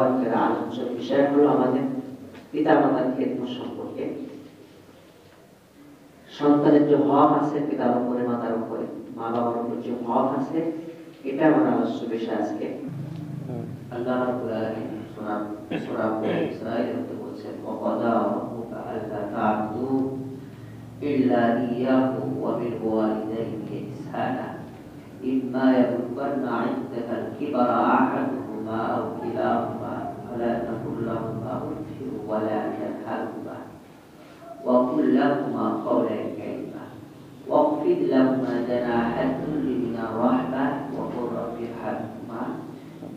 আজকের আলোচনার বিষয় হলো আমাদের পিতামাতার খেদমত সম্পর্কে। সন্তানের যে হক আছে পিতার উপরে, মাতার উপরে, মা বাবার উপরে যে হক আছে, এটা আমার আলোচ্য বিষয় আজকে। আল্লাহ রাব্বুল আলামিন সূরা ইসরাঈলের মধ্যে বলছেন, ওয়াকাদা রাব্বুকা আল্লা তা'বুদু ইল্লা ইয়্যাহু ওয়া বিল ওয়ালিদাইনি ইহসানা ইম্মা ইয়াবলুগান্না 'ইনদাকাল কিবারা আহাদুহুমা আও কিলাহুমা ফালা তাকুল লাহুমা উফফিন ওয়া লা তানহারহুমা ওয়া কুল লাহুমা কাওলান কারীমা ওয়াখফিদ লাহুমা জানাহা যুল্লি মিনার রাহমাহ ওয়া কুর রাব্বি ইরহামহুমা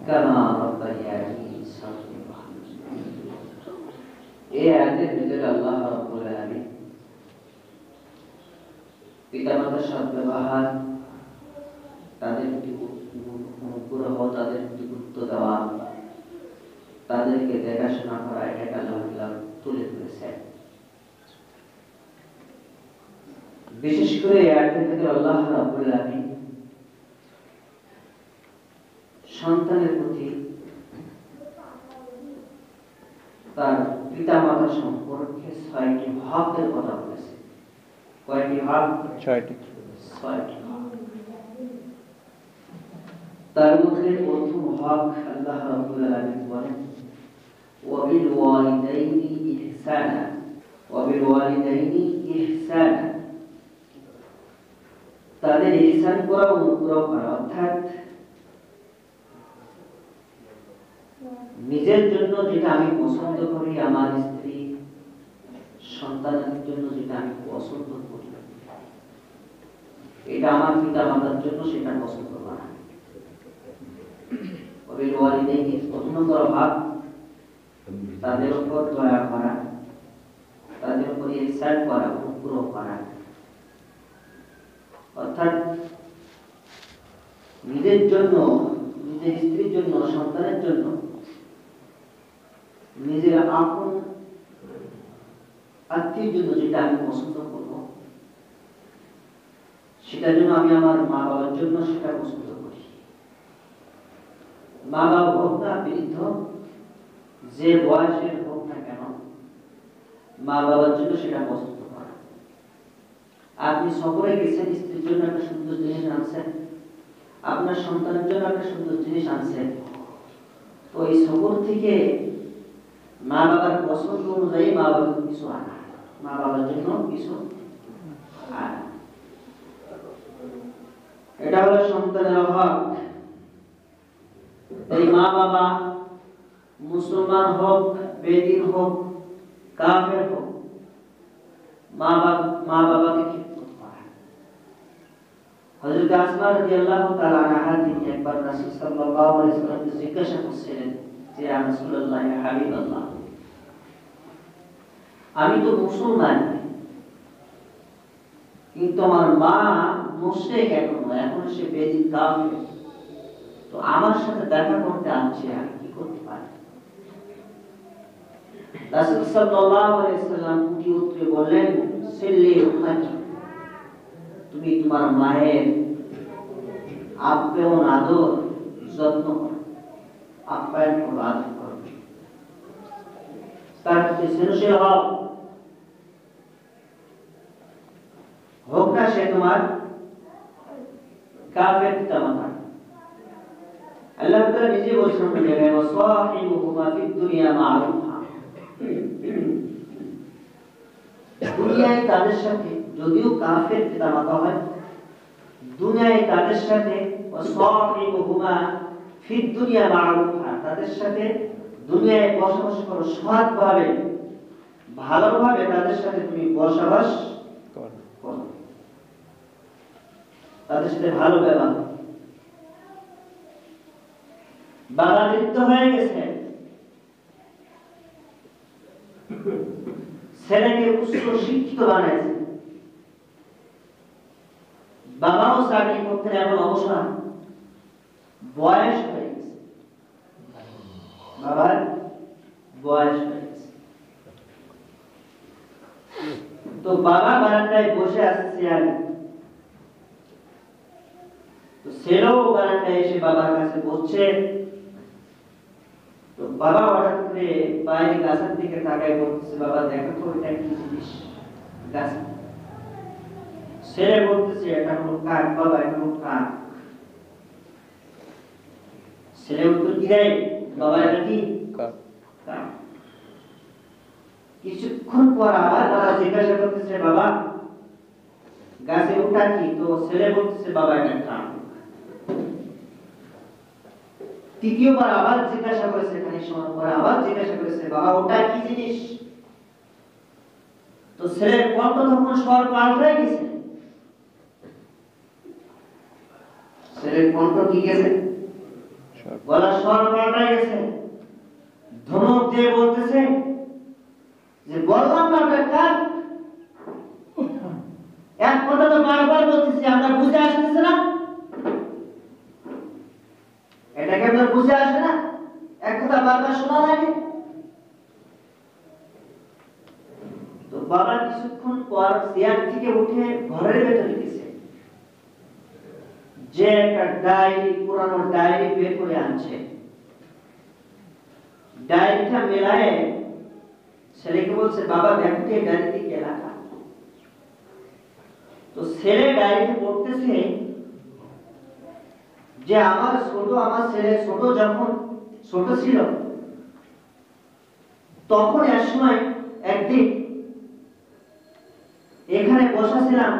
কামা রাব্বায়ানি সাগীরা। এই আয়াতের ভিতরে আল্লাহ রাব্বুল আলামিন পিতামাতার সদ্ব্যবহার, তাদের প্রতি অনুগ্রহ, তাদের প্রতি গুরুত্ব দেওয়া, তাদেরকে দেখাশোনা করা, এটা আল্লাহ তুলে ধরেছেন। বিশেষ করে এই আয়াতের ভিতরে আল্লাহ রাব্বুল আলামিন সন্তানের প্রতি তার পিতামাতা সম্পর্কে ৬টি হকের কথা বলেছে। কয়টি হক? ৬টি। তার মধ্যে প্রথম হক আল্লাহ রাব্বুল আলামিন বলেন, ওয়া বিল ওয়ালিদাইনি ইহসানা, ওয়া বিল ওয়ালিদাইনি ইহসানা। তাদের ইহসান করা, অনুগ্রহ করা, অর্থাৎ নিজের জন্য যেটা আমি পছন্দ করি, আমার স্ত্রী সন্তানের জন্য যেটা আমি পছন্দ করি, এটা আমার পিতা মাতার জন্য সেটা পছন্দ করা। ওবিল ওয়ালিদাইনি, প্রথম নম্বর ভাগ তাদের উপর দয়া করা, তাদের উপর ইহসান করা, অনুগ্রহ করা। অর্থাৎ নিজের জন্য, নিজের স্ত্রীর জন্য, সন্তানের জন্য, নিজের আপন আত্মীয়ের জন্য যেটা আমি পছন্দ করব, সেটার জন্য আমি আমার মা বাবার জন্য সেটা পছন্দ করি। মা বাবা হোক না বৃদ্ধ, যে বয়সের হোক না কেন, মা বাবার জন্য সেটা পছন্দ করা। আপনি সফরে গেছেন, স্ত্রীর জন্য একটা সুন্দর জিনিস আনছেন, আপনার সন্তানের জন্য একটা সুন্দর জিনিস আনছেন, তো এই সফর থেকে মা বাবার পছন্দ অনুযায়ী মা বাবার কিছু আনা, মা বাবার জন্য কিছু আনা, এটা হলো সন্তানের হক। এই মা বাবা মুসলমান হোক, বেদিন হোক, কাফের হোক, মা বাবাকে খিদমত করা। হযরত আসমা রাদিয়াল্লাহু তাআলা আনহা, তিনি একবার রাসূল সাল্লাল্লাহু আলাইহি ওয়াসাল্লামকে জিজ্ঞাসা করছিলেন যে, ইয়া রাসূলুল্লাহ, ইয়া হাবিবাল্লাহ, আমি তো মুসলমান, কিন্তু আমার মা মুশরিক, এখন সে বেদিন কাফের, তো আমার সাথে দেখা করতে আসছে, আমি কি করতে পারি? রাসূল সাল্লাল্লাহু আলাইহি ওয়াসাল্লাম কি উত্তরে বললেন, সিল্লি উম্মাকি, তুমি তোমার মায়ের আপ্যায়ন, আদর, যত্ন করো, আপ্যায়ন করো, আদর করো, তার প্রতি স্নেহশীল হও, হোক না সে তোমার কাফের পিতামাতা। আল্লাহ তাআলা নিজে বলেছেন, ওয়াসাহিবুহুমা ফিদ দুনিয়া মা'রুফা, দুনিয়ায় তাদের সাথে, যদিও কাফের পিতামাতা হয়, দুনিয়ায় তাদের সাথে ওয়াসাহিবুহুমা ফিদ দুনিয়া মা'রুফা, তাদের সাথে দুনিয়ায় বসবাস করো সৎভাবে, ভালোভাবে তাদের সাথে তুমি বসবাস করো, তাদের সাথে ভালো ব্যবহার। বাবা বৃদ্ধ হয়ে গেছে, ছেলেকে উচ্চ শিক্ষিত বানাইছে, বাবাও চাকরি করতেন, এখন অবসর, বয়স হয়ে গেছে, বাবার বয়স হয়ে গেছে, তো বাবা বারান্দায় বসে আছে চেয়ারে, তো ছেলেও বারান্দায় এসে বাবার কাছে বসছে, তো তো বাবা হঠাৎ করে বাইরে গাছের দিকে তাকায় বলতেছে, বাবা দেখো তো এটা কি জিনিস। গাছ ছেলে বলতেছে, এটা হলো কাক বাবা, এটা হলো কাক। ছেলে উত্তর কি দেয়, বাবা এটা কি কাক। কিছুক্ষণ পর আবার বাবা জিজ্ঞাসা করতেছে, বাবা গাছে ওটা কি? তো ছেলে বলতেছে, বাবা এটা কাক। তৃতীয়বার আবার জিজ্ঞাসা করেছে, খানিক সময় পরে আবার জিজ্ঞাসা করেছে, বাবা ওটা কি জিনিস? তো ছেলের কণ্ঠ তখন স্বর পাল্টাই গেছে। ছেলের কণ্ঠ কি গেছে, গলার স্বর পাল্টাই গেছে। ধমক দিয়ে বলতেছে যে বললাম না ওটা কাক। এক কথা তো বারবার বলতেছি, আমরা বুঝে আসতেছে না? এটাকে আপনার বুঝে আসে না? এক কথা বারবার শোনা লাগে। তো বাবা কিছুক্ষণ পর চেয়ার থেকে উঠে ঘরের ভেতরে গেছে, যে একটা ডায়েরি, পুরানো ডায়েরি বের করে আনছে। ডায়েরিটা মেলায় ছেলেকে বলছে, বাবা দেখো তো এই ডায়েরিতে কি লেখা। তো ছেলে ডায়েরিতে পড়তেছে যে আমার ছেলে ছোট যখন ছোট ছিল তখন এক সময় একদিন এখানে বসা ছিলাম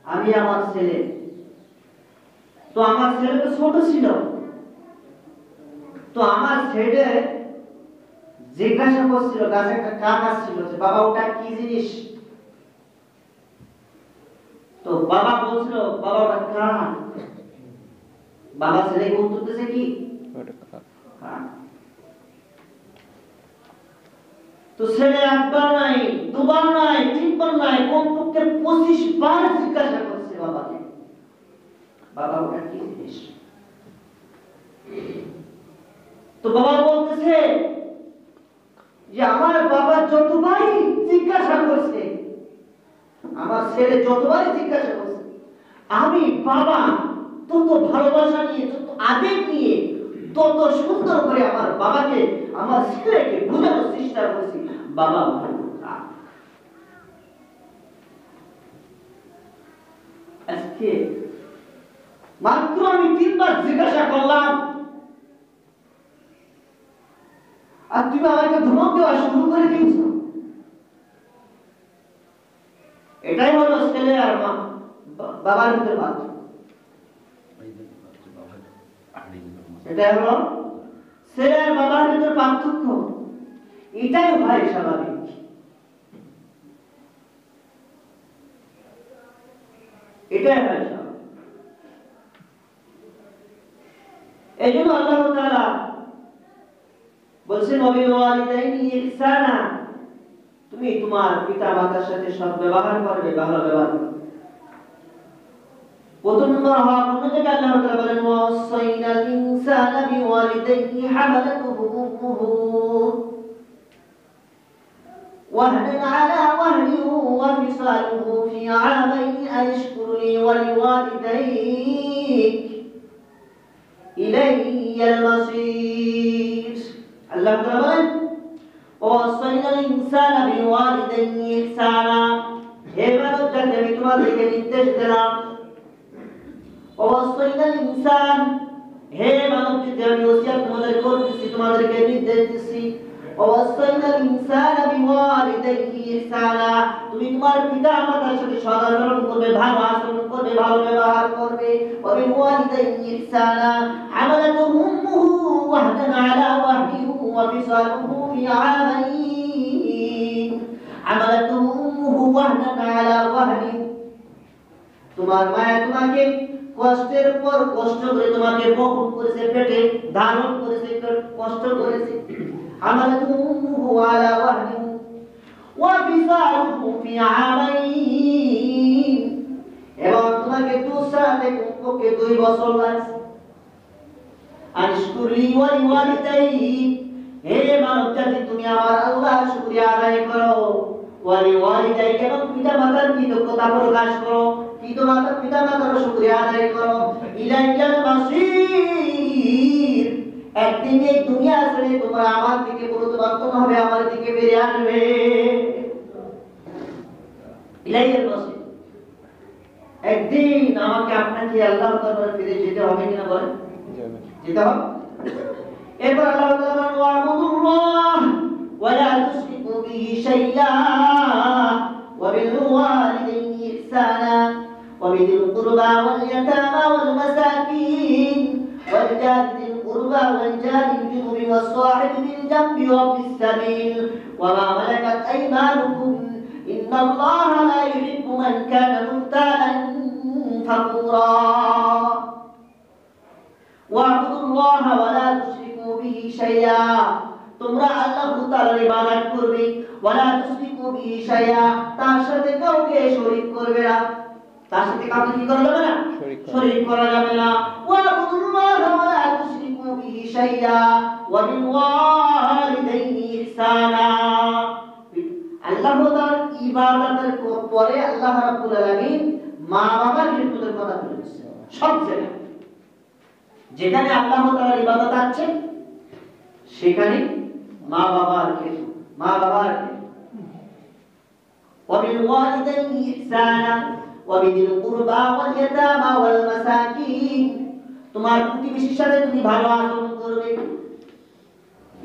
আমি আমার ছেলে। তো আমার ছেলে তো ছোট ছিল, তো আমার ছেলে জিজ্ঞাসা করছিল, গাছে একটা কাক আসছিল, যে বাবা ওটা কি জিনিস? তো বাবা বলছিল, বাবা ওটা কাক। বাবা ছেলেকে উত্তর দিয়েছে কি, কাক। তো ছেলে একবার নাই, দুবার নাই, তিনবার নাই, কমপক্ষে 25 বার জিজ্ঞাসা করছে বাবাকে, বাবা ওটা কি জিনিস? তো বাবা বলতেছে যে আমার বাবা যতবারই জিজ্ঞাসা করছে, আমার ছেলে যতবারই জিজ্ঞাসা করছে, আমি বাবা তত ভালোবাসা নিয়ে, তত আবেগ নিয়ে, তত সুন্দর করে আমার বাবাকে, আমার ছেলেকে বোঝানোর চেষ্টা করছি, বাবা আজকে মাত্র আমি 3 বার জিজ্ঞাসা করলাম, আর তুমি আমাকে ধমক দেওয়া শুরু করে দিয়েছ। এটাই হলো ছেলে আর বাবার ভিতরে পার্থক্য। এটা হলো ছেলে আর বাবার ভিতরে পার্থক্য। এটাই ভাই স্বাভাবিক। এটাই ভাই স্বাভাবিক। এই জন্য আল্লাহ তাআলা বলছেন, ওয়াবিল ওয়ালিদাইনি ইহসানা, তুমি তোমার পিতা মাতার সাথে সৎ ব্যবহার করবে, ভালো ব্যবহার করবে। প্রথম নম্বর হক, অন্য জায়গায় আল্লাহ তাআলা বলেন, ওয়াসাইনাল ইনসানা বিওয়ালিদাইহি হামালাতুহু উম্মুহু ওয়াহনান আলা ওয়াহনিহি ওয়া ফিসালুহু ফি আমাইনি আন ইশকুর লি ওয়া লিওয়ালিদাইক ইলাইয়াল মাসীর। আল্লাহ তাআলা বলেন, ওয়াসাইনাল ইনসানা বিওয়ালিদাইহি ইহসানা, হে মানব জাতি আমি তোমাদেরকে নির্দেশ দিলাম। ওয়াসাইনাল ইনসান, হে মানব জাতি আমি ওসিয়ত তোমাদের করতেছি, তোমাদেরকে নির্দেশ দিচ্ছি। ওয়াসাইনাল ইনসানা বিওয়ালিদাইহি ইহসানা, তুমি তোমার পিতা মাতার সাথে সদাচরণ করবে, ভালো আচরণ করবে, ভালো ব্যবহার করবে। ওয়া বিওয়ালিদাইহি ইহসানা হামালাতুহু উম্মুহু ওয়াহনান আলা ওয়াহনিহি ওয়া ফিসালুহু ফি আমাইন, হামালাতুহু উম্মুহু ওয়াহনান আলা ওয়াহনিহি, তোমার মায়া তোমাকে কষ্টের পর কষ্ট করে তোমাকে বহন করেছে, পেটে ধারণ করেছে, কষ্ট করেছে। হামালাতুহু উম্মুহু আলা ওয়াহনিহি ওয়া ফিসালুহু ফি আমাইন, এবং তোমাকে দুসাতে কমপক্ষে 2 বছর লাগছে। আনশকুরলি ওয়া লিওয়ালিদাইহি, হে মানব জাতি তুমি আমার আল্লাহর শুকরিয়া আদায় করো। ওয়া লিওয়ালিদাইহি, এবং পিতা মাতার কৃতজ্ঞতা প্রকাশ করো, পিতা মাতার শুকরিয়া আদায় করো। ইলাইয়াল মাসির, একদিন এই দুনিয়া ছেড়ে তোমরা আমার দিকে প্রত্যাবর্তন হবে, আমার দিকে ফিরে আসবে। ইলাইহিল মাসির, একদিন আমাকে আপনাকে আল্লাহর দরবারে ফিরে যেতে হবে কিনা বলেন? যেতে হবে। এরপর আল্লাহ তাআলা বলেন ওয়া'বুদুল্লাহ ওয়া লা তুশরিকু বিহি শাইআ ওয়া বিল ওয়ালিদাইনি ইহসানা ওয়া বিল কুরবা ওয়াল ইয়াতামা ওয়াল মাসাকিন ওয়াল জারি যিল কুরবা ওয়াল জারি জুনুবি ওয়াস সাহিবি বিল জামবি ওয়া বিস সাবিল ওয়া মা মালাকাত আইমানুকুম ইন্নাল্লাহা লা ইউহিব্বু মান কানা মুখতালান ফাকুরা। ওয়া'বুদুল্লাহ ওয়া লা তুশরিকু বিহি শাইআ, তোমরা আল্লাহ তাআলার ইবাদত করবে, ওয়া লা তুশরিকু বিহি শাইআ, তার সাথে কাউকে শরীক করবে না, তার সাথে কাউকে কি করা যাবে না? শরীক করা যাবে না। ওয়া'বুদুল্লাহ ওয়া লা তুশরিকু বিহি শাইআ ওয়া বিল ওয়ালিদাইনি ইহসানা। আল্লাহ তাআলার ইবাদতের পরে আল্লাহ রাব্বুল আলামিন মা বাবার খিদমতের কথা বলেছেন। সব জায়গায় যেখানে আল্লাহ তাআলার ইবাদত আছে সেখানে মা বাবার খিদমত, মা বাবার ওয়া বিল ওয়ালিদাইনি ইহসানা ওয়া বিল কুরবা ওয়াল ইয়াতামা ওয়াল মাসাকিন, তোমার প্রতিবেশীর সাথে তুমি ভালো আচরণ করবে,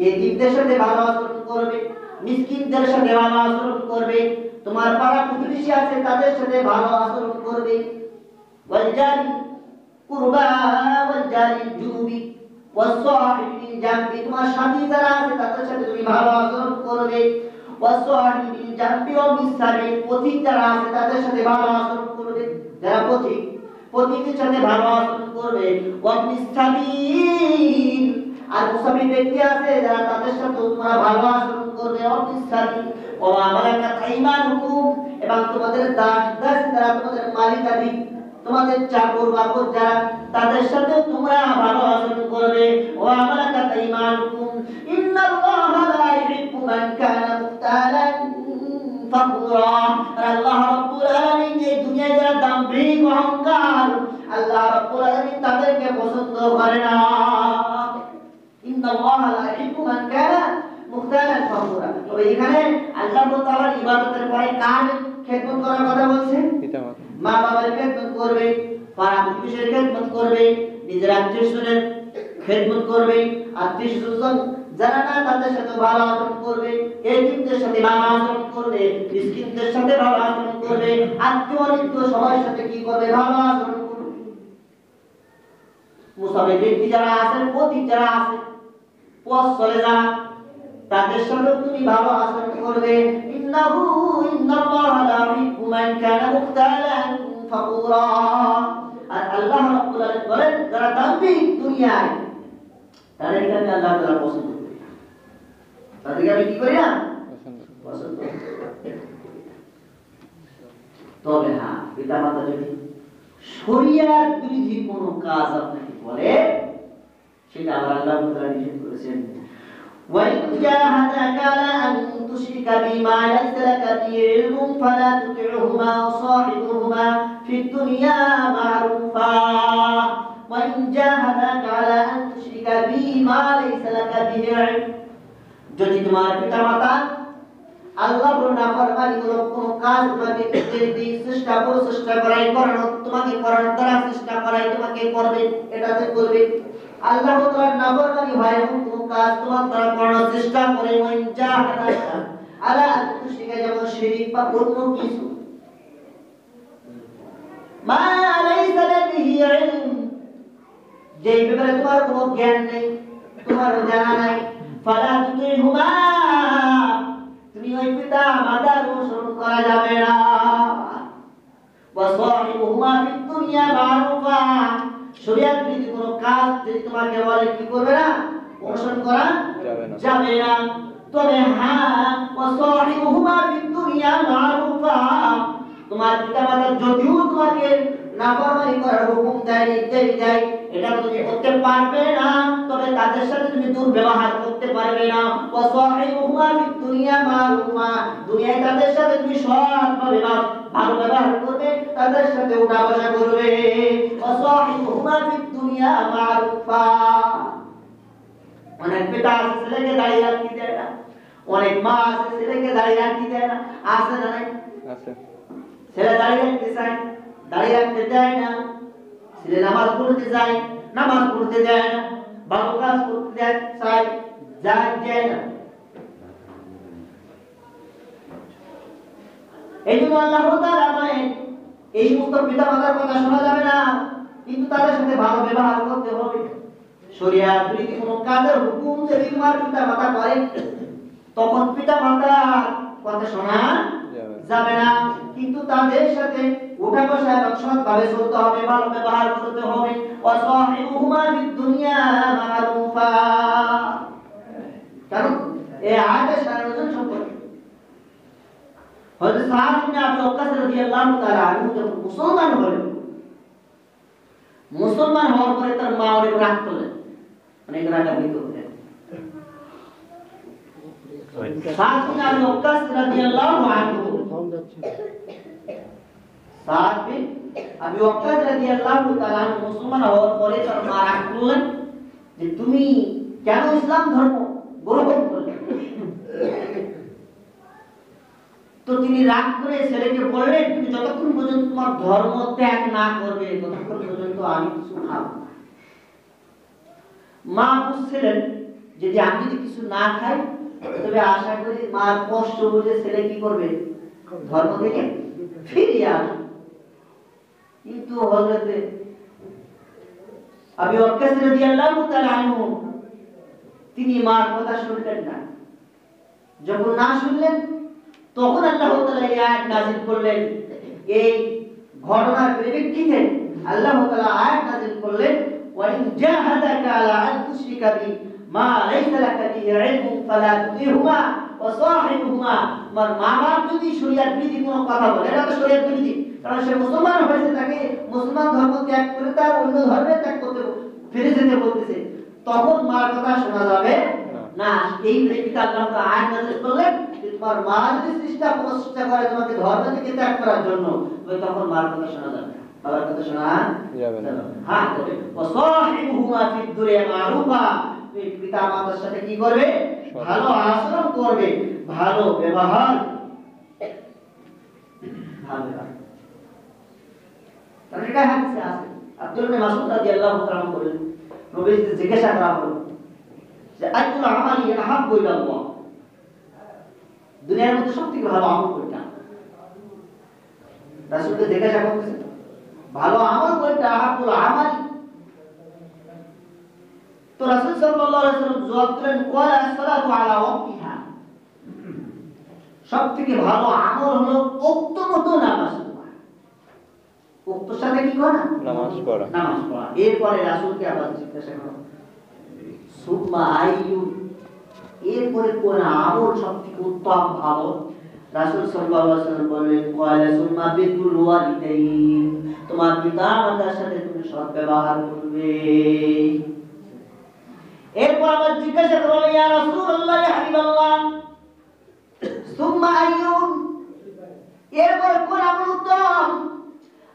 এতিমদের সাথে ভালো আচরণ করবে, মিসকিনদের সাথে ভালো আচরণ করবে, তোমার পাড়া প্রতিবেশী আছে তাদের সাথে ভালো আচরণ করবে। ওয়াল জারি কুরবা ওয়াল জারি জুনুবি ওয়াস সাহিবি বিল জামবি, তোমার সাথী যারা আছে তাদের সাথে তুমি ভালো আচরণ করবে। ওয়াস সাহিবি বিল জামবি ওয়া বিস সাবিল, পথিক যারা আছে তাদের সাথে ভালো আচরণ করবে, যারা পথিকের সাথে ভালো আচরণ করবে। ওয়া বিস সাবিল, আর মুসাফির ব্যক্তি আছে যারা তাদের সাথে তোমরা ভালো আচরণ করবে। ওয়া বিস সাবিল ওয়া মা মালাকাত আইমানুকুম, এবং তোমাদের দাস দাসী যারা তোমাদের মালিকাধীন, তোমাদের চাকর বাকর যারা তাদের সাথে তোমরা ভালো আচরণ করবে। ওয়া মালাকাত আইমানুকুম ইন্নাল্লাহা লা ইউহিব্বু মান কানা মুখতালান ফাকুরা। আল্লাহ রাব্বুল আলামিন এই দুনিয়ায় যারা দাম্ভিক অহংকার, আল্লাহ রাব্বুল আলামিন তাদেরকে পছন্দ করে না। ইন্নাল্লাহা লা ইউহিব্বু মান কানা মুখতালান ফাকুরা। তবে এখানে আল্লাহ তাআলার ইবাদতের পরে কার খেদমত করার কথা বলছে? মা বাবার খেদমত করবে, পাড়া প্রতিবেশীর খেদমত করবে, নিজের আত্মীয়স্বজনের খেদমত করবে, আত্মীয়স্বজন যারা না তাদের সাথে ভালো আচরণ করবে, এতিমদের সাথে ভালো আচরণ করবে, মিসকিনদের সাথে ভালো আচরণ করবে, আত্মীয় সবার সাথে কি করবে? ভালো আচরণ করবে। মুসাফির ব্যক্তি যারা আছেন, পথিক যারা আছে, পথ চলে যারা, তাদের সাথে তুমি ভালো আচরণ করবে। ইন্নাল্লাহা লা ইউহিব্বু মান কানা মুখতালান ফাকুরা। আর আল্লাহ রাব্বুল আলামিন বলেন যারা দাম্ভিক দুনিয়ায়, তাদেরকে আমি আল্লাহ তাআলা পছন্দ করি, তাদেরকে আমি কি করি না? পছন্দ করি। তবে হ্যাঁ, পিতামাতা যদি শরিয়াত বিরোধী কোনো কাজ আপনাকে বলে, সেটা আল্লাহ তাআলা নিষেধ করেছেন। وَإِنْ جَاهَدَاكَ عَلَىٰ أَن تُشْرِكَ بِي مَا لَيْسَ لَكَ بِهِ عِلْمٌ فَلَا تُطِعْهُمَا وَصَاحِبْهُمَا فِي الدُّنْيَا مَعْرُوفًا وَإِنْ جَاهَدَاكَ عَلَىٰ أَن تُشْرِكَ بِي مَا لَيْسَ لَكَ بِهِ عِلْمٌ, যদি তোমার পিতামাতা আল্লাহর নাফরমানিমূলক কোনো কাজ তোমাকে নির্দেশ দিয়ে চেষ্টা করাই করানো, তোমাকে করানোর দ্বারা চেষ্টা করাই তোমাকে করবে, এটাতে করবে। আল্লাহ তাআলার নাফরমানি হয় এমন কোনো কাজ তোমার দ্বারা করানোর চেষ্টা করে, ওয়াইন জাহাদাকা আলা আন তুশরিকা, যেমন শিরক বা অন্য কিছু, মা লাইসা বিহি ইলম, যেই ব্যাপারে তোমার কোনো জ্ঞান নেই, তোমার জানা নাই, ফালা তুতিহুমা, তুমি ওই পিতা মাতার অনুসরণ করা যাবে না। ওয়া সাহিবুহুমা ফিদ দুনিয়া মারুফা, শরীয়ত বিধি কোন কাজ যদি তোমাকে বলে কি করবে না? অনুসরণ করা যাবে না। তবে হ্যাঁ, ওয়া সাহিবুহুমা ফিদ দুনিয়া মারুফা, তোমার পিতামাতা যদিও তোমাকে নাফরমানি করার হুকুম দেয়, নির্দেশ দেয়, এটা তুমি করতে পারবে না, তবে তাদের সাথে তুমি দুর্ব্যবহার করতে পারবে না। ওয়া সাহিবুহুমা ফিদ দুনিয়া মারুফা, দুনিয়ায় তাদের সাথে তুমি সৎভাবে ভালো ব্যবহার করবে, তাদের সাথে উঠা বসা করবে। ওয়া সাহিবুহুমা ফিদ দুনিয়া মারুফা, অনেক পিতা আছে ছেলেকে দাঁড়িয়ে রাখতে দেয় না, অনেক মা আছে ছেলেকে দাঁড়িয়ে রাখতে দেয় না, আছে না নাই? আছে। ছেলে দাঁড়িয়ে রাখতে চায়, দাঁড়িয়ে রাখতে দেয় না। ছেলে নামাজ পড়তে যায়, নামাজ পড়তে দেয় না। ভালো কাজ করতে চায়, যায় না। এই জন্য আল্লাহ তাআলা বলেন এই সমস্ত পিতা মাতার কথা শোনা যাবে না, কিন্তু তাদের সাথে ভালো ব্যবহার করতে হবে। শরিয়াত বিরোধী কোনো কাজের হুকুম যদি তোমার পিতা মাতা করে, তখন পিতা মাতার কথা শোনা যাবে না, কিন্তু তাদের সাথে উঠা বসা এবং সৎভাবে চলতে হবে, ভালো ব্যবহার করতে হবে। ওয়াসাহিবুহুমা ফিদ দুনিয়া মারুফা। কারণ এই আয়াতের সারাংশ সম্পর্কে হযরত সাদ ইবনে আবি ওয়াক্কাস রাদিয়াল্লাহু তাআলা আনহু যখন মুসলমান হলেন, মুসলমান হওয়ার পরে তার মা অনেক রাগ করলেন, অনেক রাগান্বিত হলেন। সাদ ইবনে আবি ওয়াক্কাস রাদিয়াল্লাহু আনহু, সাদ বিন আবি ওয়াক্কাস রাদিয়াল্লাহু তাআলা মুসলমান হওয়ার পরে তার মা রাগ করলেন যে তুমি কেন ইসলাম ধর্ম গ্রহণ করলে? তো তিনি রাগ করে ছেলেকে বললেন তুমি যতক্ষণ পর্যন্ত তোমার ধর্ম ত্যাগ না করবে ততক্ষণ পর্যন্ত আমি কিছু খাবো না। মা বুঝছিলেন যে আমি যদি কিছু না খাই তবে আশা করি মার কষ্ট বুঝে ছেলে কি করবে, ধর্ম থেকে ফিরে আসবে। কিন্তু হযরত আবু ওয়াক্কাস রাদিয়াল্লাহু তাআলা আনহু তিনি মার কথা শুনলেন না। যখন না শুনলেন তখন আল্লাহ তাআলা এই আয়াত নাযিল করলেন। এই ঘটনার পরিপ্রেক্ষিতে আল্লাহ তাআলা আয়াত নাযিল করলেন ওয়া ইন জাহাদাকা আলা আন তুশরিকা বি মা লাইসা লাকা বিহি ইলমুন ফালা তুতিহুমা ওয়া সাহিবহুমা। মা-বাপ যদি শরীয়ত বিধি কোনো কথা বলে, এটা তো শরীয়ত বিধি, কারণ সে মুসলমান হয়েছে, তাকে মুসলমান ধর্ম ত্যাগ করে তার অন্য ধর্মে ত্যাগ করতে ফিরে যেতে বলতেছে, তখন মার কথা শোনা যাবে না। এই প্রেক্ষিতে আল্লাহ তাআলা আয়াত নাযিল করলেন তোমার মা যদি চেষ্টা করে তোমাকে ধর্ম থেকে ত্যাগ করার জন্য, তখন মার কথা শোনা যাবে, বাবার কথা শোনা যাবে না। হ্যাঁ, ওয়াসাহিবুহুমা ফিদ দুনিয়া মারুফা। পিতা মাতার সাথে কি করবে? ভালো আচরণ করবে, ভালো ব্যবহার। তাহলে এটা হাদিসে আছে। আব্দুল্লাহ ইবনে মাসউদ রাদিয়াল্লাহু তাআলা বলেন, নবীকে জিজ্ঞাসা করা হলো যে আইয়ুল আমালি আহাব্বু ইলাল্লাহ, দুনিয়ার মধ্যে সবথেকে ভালো আমল কোনটা? রাসূলকে জিজ্ঞাসা করতেছে ভালো আমল কোনটা, আহাব্বুল আমালি। তো রাসূল সাল্লাল্লাহু আলাইহি ওয়াসাল্লাম জবাব দিলেন ক্বালা as-সালাতু আলা ওয়াক্তিহা। সবথেকে ভালো আমল হলো ওক্ত মতো নামাজ পড়া। ওক্তর সাথে কি করা? নামাজ পড়া। নামাজ পড়া। এরপরে রাসূলকে আবার জিজ্ঞাসা করা সুম্মা আইয়ু, এরপরে কোন আমল সবথেকে উত্তম ভালো? রাসূল সাল্লাল্লাহু আলাইহি ওয়াসাল্লাম বললেন ক্বালা সুম্মা বিরুল ওয়ালিদাইন, তোমার পিতা-মাতার সাথে তুমি সৎ ব্যবহার করবে। এরপর আবার জিজ্ঞাসা করলো ইয়া রাসূলুল্লাহ ইয়া হাবিবাল্লাহ সুম্মা আইয়ু, এরপর কোন আমল উত্তম?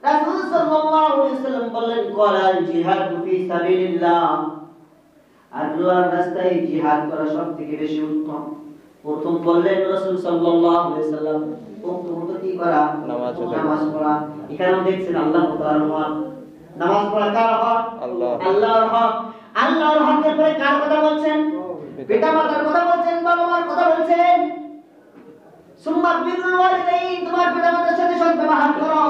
রাসূল সাল্লাল্লাহু আলাইহি ওয়াসাল্লাম বললেন ক্বালা জিহাদু ফি সাবিলিল্লাহ, আল্লাহর রাস্তায় জিহাদ করা সবথেকে বেশি উত্তম। প্রথম বললেন রাসূল সাল্লাল্লাহু আলাইহি ওয়াসাল্লাম প্রথমত কি করা? নামাজ পড়া। এখানেও দেখছেন আল্লাহ তাআলার হক, নামাজ পড়া কার হক? আল্লাহর হক। আল্লাহর হকের পরে কার কথা বলছেন? পিতা-মাতার কথা বলছেন, বাবা-মার কথা বলছেন। সুম্মা বিরুল ওয়ালিদাইন, তোমার পিতা-মাতার সাথে সৎ ব্যবহার করো।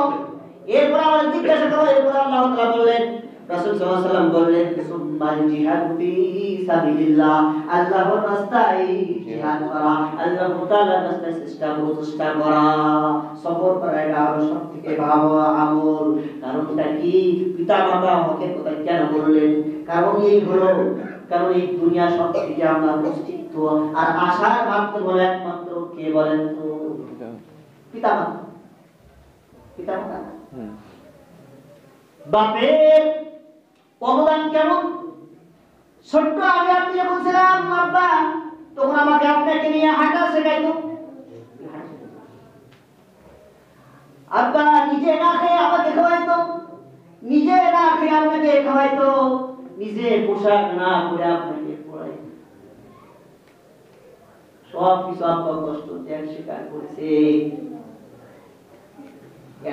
এরপর আবার জিজ্ঞাসা করো, এরপর আল্লাহ তাআলা বললেন, রাসূল সাল্লাল্লাহু আলাইহি ওয়াসাল্লাম বললেন সুম্মাল জিহাদু ফি সাবিলিল্লাহ, আল্লাহর রাস্তায় জিহাদ করা, আল্লাহ তাআলার রাস্তায় চেষ্টা করা, সফর করা, এটা আরো সবথেকে ভালো আমল। কারণটা কি? পিতা-মাতা হকের কথা কেন বললেন? কারণ এই হলো, কারণ এই দুনিয়া সবথেকে আমরা অস্তিত্ব আর আশার মাত্র বলে একমাত্র কে বলেন তো? পিতা-মাতা। পিতা-মাতা বাপের অবদান কেমন? ছোট্ট আগে আপনি যখন ছিলাম আব্বা, তখন আমাকে আপনাকে নিয়ে হাঁটা শেখাইতো। আব্বা নিজে না খেয়ে আমাকে খাওয়াইতো, নিজে না খেয়ে আপনাকে খাওয়াইতো, নিজে পোশাক না পরে আপনাকে পরাইতো। সব কিছু আব্বা কষ্ট ত্যাগ স্বীকার করেছে।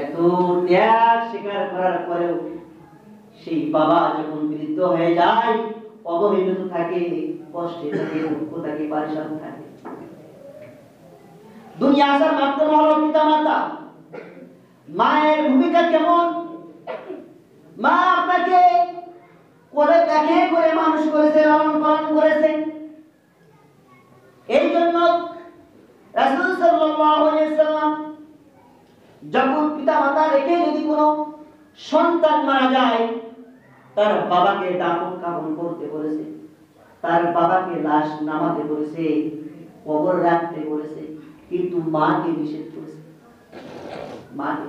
এত ত্যাগ স্বীকার করার পরেও সেই বাবা যখন বৃদ্ধ হয়ে যায়, অবহেলিত থাকে, কষ্টে থাকে, দুঃখ থাকে, পরেশান থাকে। দুনিয়া আসার মাধ্যম হলো পিতা মাতা। মায়ের ভূমিকা কেমন? মা আপনাকে কোলে কাঁধে করে মানুষ করেছে, লালন পালন করেছে। এই জন্য রাসূল সাল্লাল্লাহু আলাইহি ওয়াসাল্লাম যখন পিতা মাতা রেখে যদি কোনো সন্তান মারা যায়, তার বাবাকে দাফন কাফন করতে বলেছে, তার বাবাকে লাশ নামাতে বলেছে, কবর রাখতে বলেছে, কিন্তু মাকে নিষেধ করেছে। মাকে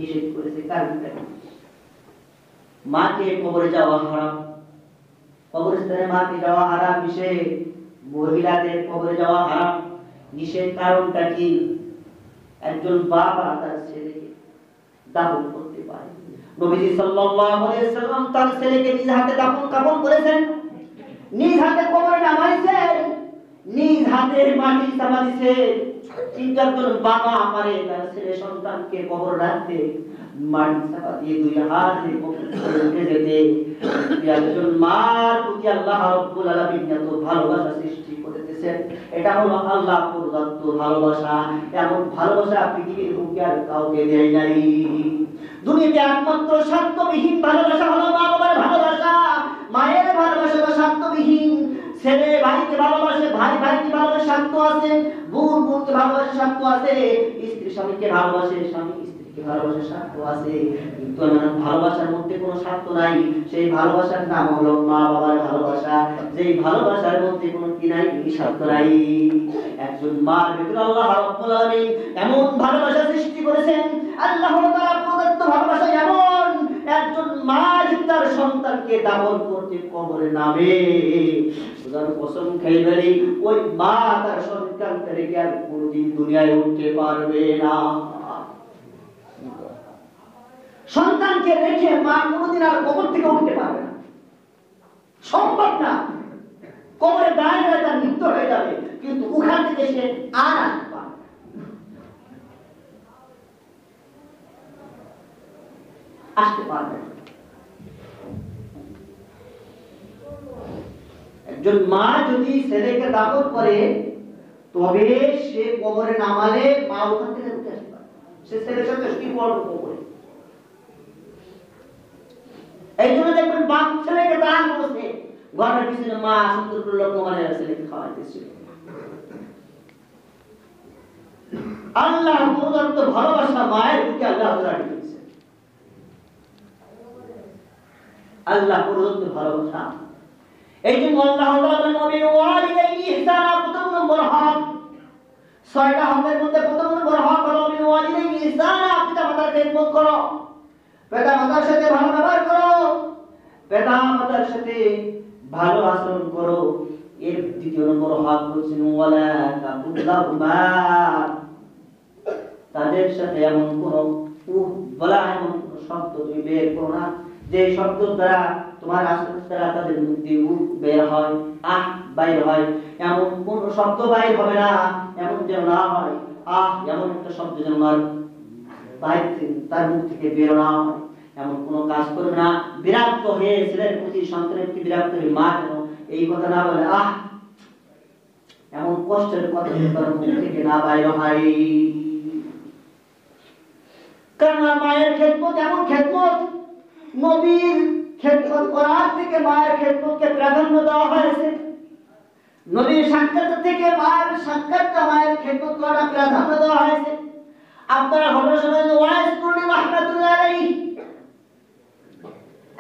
নিষেধ করেছে। কারণটা মাকে কবরে যাওয়া হারাম, কবরস্থানে মাকে যাওয়া হারাম নিষেধ, মহিলাদের কবরে যাওয়া হারাম নিষেধ। কারণটা কি? একজন বাবা তার ছেলেকে দাফন করতে পারে। নবীজি সাল্লাল্লাহু আলাইহি ওয়াসাল্লাম তার ছেলেকে নিজ হাতে দাফন কাফন করেছেন, নিজ হাতে কবরে নামাইছেন, নিজ হাতে মাটি চাপা দিয়েছেন। কিন্তু একজন বাবা পারে তার ছেলে সন্তানকে কবর রাখতে, মাটি চাপা দিয়ে দুই হাতে কবরে উঠে যেতে। একজন মার প্রতি আল্লাহ রাব্বুল আলামিন এত ভালোবাসা সৃষ্টি করে দিয়েছেন। এটা হলো আল্লাহ প্রদত্ত ভালোবাসা। এমন ভালোবাসা পৃথিবীর বুকে আর কাউকে দেয় নাই। দুনিয়াতে একমাত্র স্বার্থবিহীন ভালোবাসা হলো মা বাবার ভালোবাসা। মায়ের ভালোবাসা স্বার্থবিহীন। ছেলে ভাইকে ভালোবাসে, ভাই ভাইকে ভালোবাসে, স্বার্থ আছে। বোন বোনকে ভালোবাসে, স্বার্থ আছে। স্ত্রী স্বামীকে ভালোবাসে, স্বামী স্ত্রীকে ভালোবাসে, স্বার্থ আছে। কিন্তু ভালোবাসার মধ্যে কোনো স্বার্থ নাই। সেই ভালোবাসার নাম হলো মা বাবার ভালোবাসা। যেই ভালোবাসার মধ্যে কোনো কি নাই, স্বার্থ নাই। একজন মার ভিতরে আল্লাহ রাব্বুল আলামিন এমন ভালোবাসা সৃষ্টি করেছেন। আল্লাহ তাআলা প্রদত্ত ভালোবাসা এমন, একজন মা তার সন্তানকে দাফন করতে কবরে নামে, সুতরাং কসম খেয়ে বলি, ওই মা তার সন্তানকে রেখে আর কোনোদিন দুনিয়ায় উঠতে পারবে না। সন্তানকে রেখে মা কোনোদিন আর কবর থেকে উঠতে পারবে না, সম্ভব না। কবরে দাঁড়িয়ে তার মৃত্যু হয়ে যাবে, কিন্তু ওখান থেকে সে আর আসতে পারবে না। আসতে পারবে না। একজন মা যদি ছেলেকে দাফন করে, তবে সে কবরে নামালে মা ওখান থেকে উঠে আসতে পারে। সে ছেলের সাথে কি পড়বে কবরে? এই জন্য দেখবেন বাপ ছেলেকে দান করছে, ঘরের পিছনে মা সুন্দর করে লোক মানে ছেলেকে খাওয়াইতেছিল। আল্লাহ প্রদত্ত ভালোবাসা মায়ের বুকে আল্লাহ দিয়েছে। আল্লাহ প্রদত্ত ভালোবাসা। এই জন্য আল্লাহ তাআলা বলেন, ওয়া বিল ওয়ালিদাইনি ইহসানা, প্রথম নম্বর হক। 6টা হকের মধ্যে প্রথম নম্বর হক হলো বিল ওয়ালিদাইনি ইহসানা, পিতা-মাতার খেদমত করো, পিতা-মাতার সাথে ভালো ব্যবহার করো, পিতা-মাতার সাথে ভালো আচরণ করো। এর দ্বিতীয় নম্বর হক হচ্ছে ওয়ালা তাকুল্লাহুমা, তাদের সাথে এমন কোনো বলা এমন কোনো শব্দ তুমি বের করো না, যে শব্দ দ্বারা তোমার আচরণ দ্বারা তাদের মুখ দিয়ে বের হয়, বাইর হয়, এমন কোন শব্দ বাইর হবে না। এমন যেন না হয়, এমন একটা শব্দ যেন তার মুখ থেকে বের না হয়, এমন কোন কাজ করবে না। বিরক্ত হয়ে ছেলের প্রতি, সন্তানের প্রতি বিরক্ত হয়ে মা যেন এই কথা না বলে, এমন কষ্টের কথা তার মুখ থেকে না বাইর হয়। কারণ মায়ের খেদমত এমন খেদমত, নবীর খেদমত করার থেকে মায়ের খেদমতকে প্রাধান্য দেওয়া হয়েছে। নবীর সাক্ষাৎ থেকে মায়ের সাক্ষাৎটা, মায়ের খেদমত করাটা প্রাধান্য দেওয়া হয়েছে। আপনারা ঘটনা শুনেন, ওয়াইস কুরনি রাহমাতুল্লাহ আলাইহি,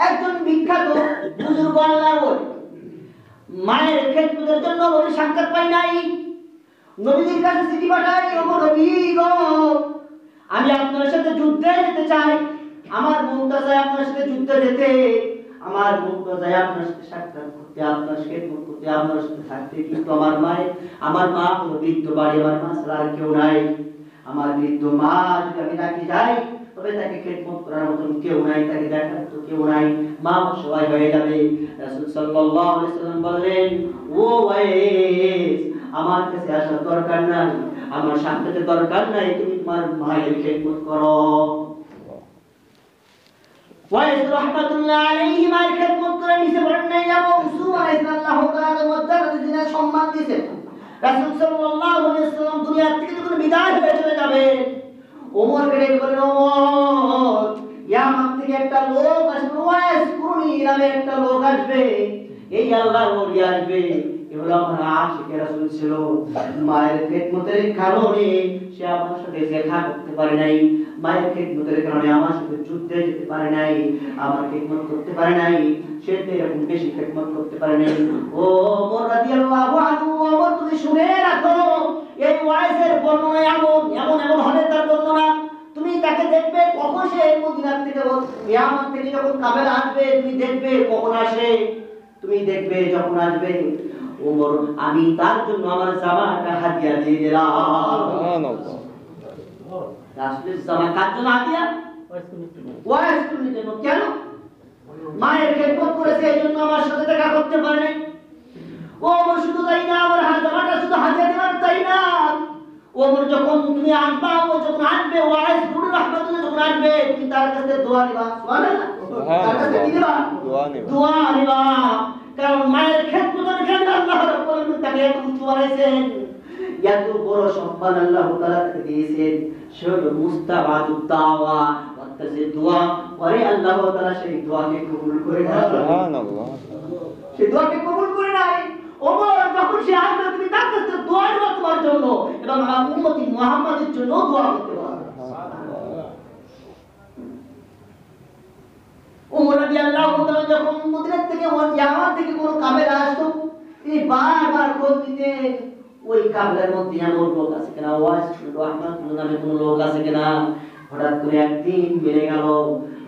একজন বিখ্যাত বুজুর্গ আল্লাহর ওলি, মায়ের খেদমতের জন্য নবীর সাক্ষাৎ পাই নাই। নবীর কাছে চিঠি পাঠায়, ও নবী গো, আমি আপনার সাথে যুদ্ধে যেতে চাই, আমার মনটা চায় আপনার সাথে যুদ্ধে যেতে, আমার মনটা চায় আপনার সাথে সাক্ষাৎ করতে, আপনার খেদমত করতে, আপনার সাথে থাকতে। কিন্তু আমার মা হলো বৃদ্ধ বাড়ি, আমার মা ছাড়া আর কেউ নাই। আমার বৃদ্ধ মা যদি আমি তাকে যাই, তবে তাকে খেদমত করার মতন কেউ নাই, তাকে দেখার তো কেউ নাই, মা অসহায় হয়ে যাবে। রাসূল সাল্লাল্লাহু আলাইহি ওয়াসাল্লাম বললেন, ও ওয়াইস, আমার কাছে আসার দরকার নাই, আমার সাথে দরকার নাই, তুমি তোমার মায়ের খেদমত করো। ওয়াইস রাহমাতুল্লাহ আলাইহি মায়ের খেদমত করে নিচে পড়েন নাই এবং সুবহানাল্লাহ আল্লাহ তাআলা মর্যাদা দিনের সম্মান দিয়েছেন। রাসূল সাল্লাল্লাহু আলাইহি ওয়াসাল্লাম দুনিয়া থেকে যখন বিদায় হয়ে চলে যাবে, ওমর ডেকে বলেন, ওমর, ইয়ামান থেকে একটা লোক আসবে, ওয়াইস কুরনি নামে একটা লোক আসবে, এই আল্লাহর ওলি আসবে, এগুলো আমার আশিকে রাসূল ছিল। মায়ের খেদমতের কারণে সে আমার সাথে দেখা করতে পারে নাই, মায়ের খেদমতের কারণে আমার সাথে যুদ্ধে যেতে পারে নাই, আমার খেদমত করতে পারে নাই, সে এরকম বেশি খেদমত করতে পারে নাই। ও ওমর রাদিয়াল্লাহু আনহু, ওমর তুমি শুনে রাখো, এই ওয়াইসের বর্ণনা এমন এমন এমন হবে তার বর্ণনা, তুমি তাকে দেখবে কখন সে মদিনা থেকে ইয়ামান থেকে যখন কাফেলা আসবে, তুমি দেখবে কখন আসে, তুমি দেখবে যখন আসবে। ওমর, আমি তার জন্য আমার জামাটা হাদিয়া দিয়ে দিলাম। সুবহানাল্লাহ। রাসূলের জামা কার জন্য হাদিয়া? ওয়াইস কুরনির জন্য। কেন? মায়ের খেদমত করেছে, এই জন্য আমার সাথে দেখা করতে পারে নাই। ওমর শুধু তাই না, আমার জামাটা শুধু হাদিয়া দিলাম তাই না, ওমর যখন তুমি আসবা, ও যখন আসবে, ওয়াইস কুরনি রাহমাতুল্লাহ যখন আসবে, তুমি তার কাছে দোয়া নিবা। সুবহানাল্লাহ। তার কাছে কি নিবা? দোয়া নিবা। কারণ মায়ের খেদমতের কারণে আল্লাহ রাব্বুল আলামিন তাকে এত উঁচু বানাইছেন, এত বড় সম্মান আল্লাহ তাআলা তাকে দিয়েছেন। সে হলো মুস্তাবাদুদ দাওয়া, অর্থাৎ যে দোয়া করে আল্লাহ তাআলা সেই দোয়াকে কবুল করে নেন। সুবহানাল্লাহ। সেই দোয়াকে কবুল করে নেয়। ওমর যখন সে আসবে, তুমি তার কাছে দোয়া নিবা তোমার জন্য এবং আমার উম্মতি মুহাম্মাদের জন্য দোয়া করতে পারবে। ওমর রাদিয়াল্লাহু তাআলা যখন মদিনা থেকে ইয়ামান থেকে কোন কাফেলা আসতো, তিনি বারবার খোঁজ দিতেন ওই কাফেলার মধ্যে এমন লোক আছে কিনা, ওয়াইস রাহমাতুল্লাহ নামে কোন লোক আছে কিনা। হঠাৎ করে একদিন মিলে গেল,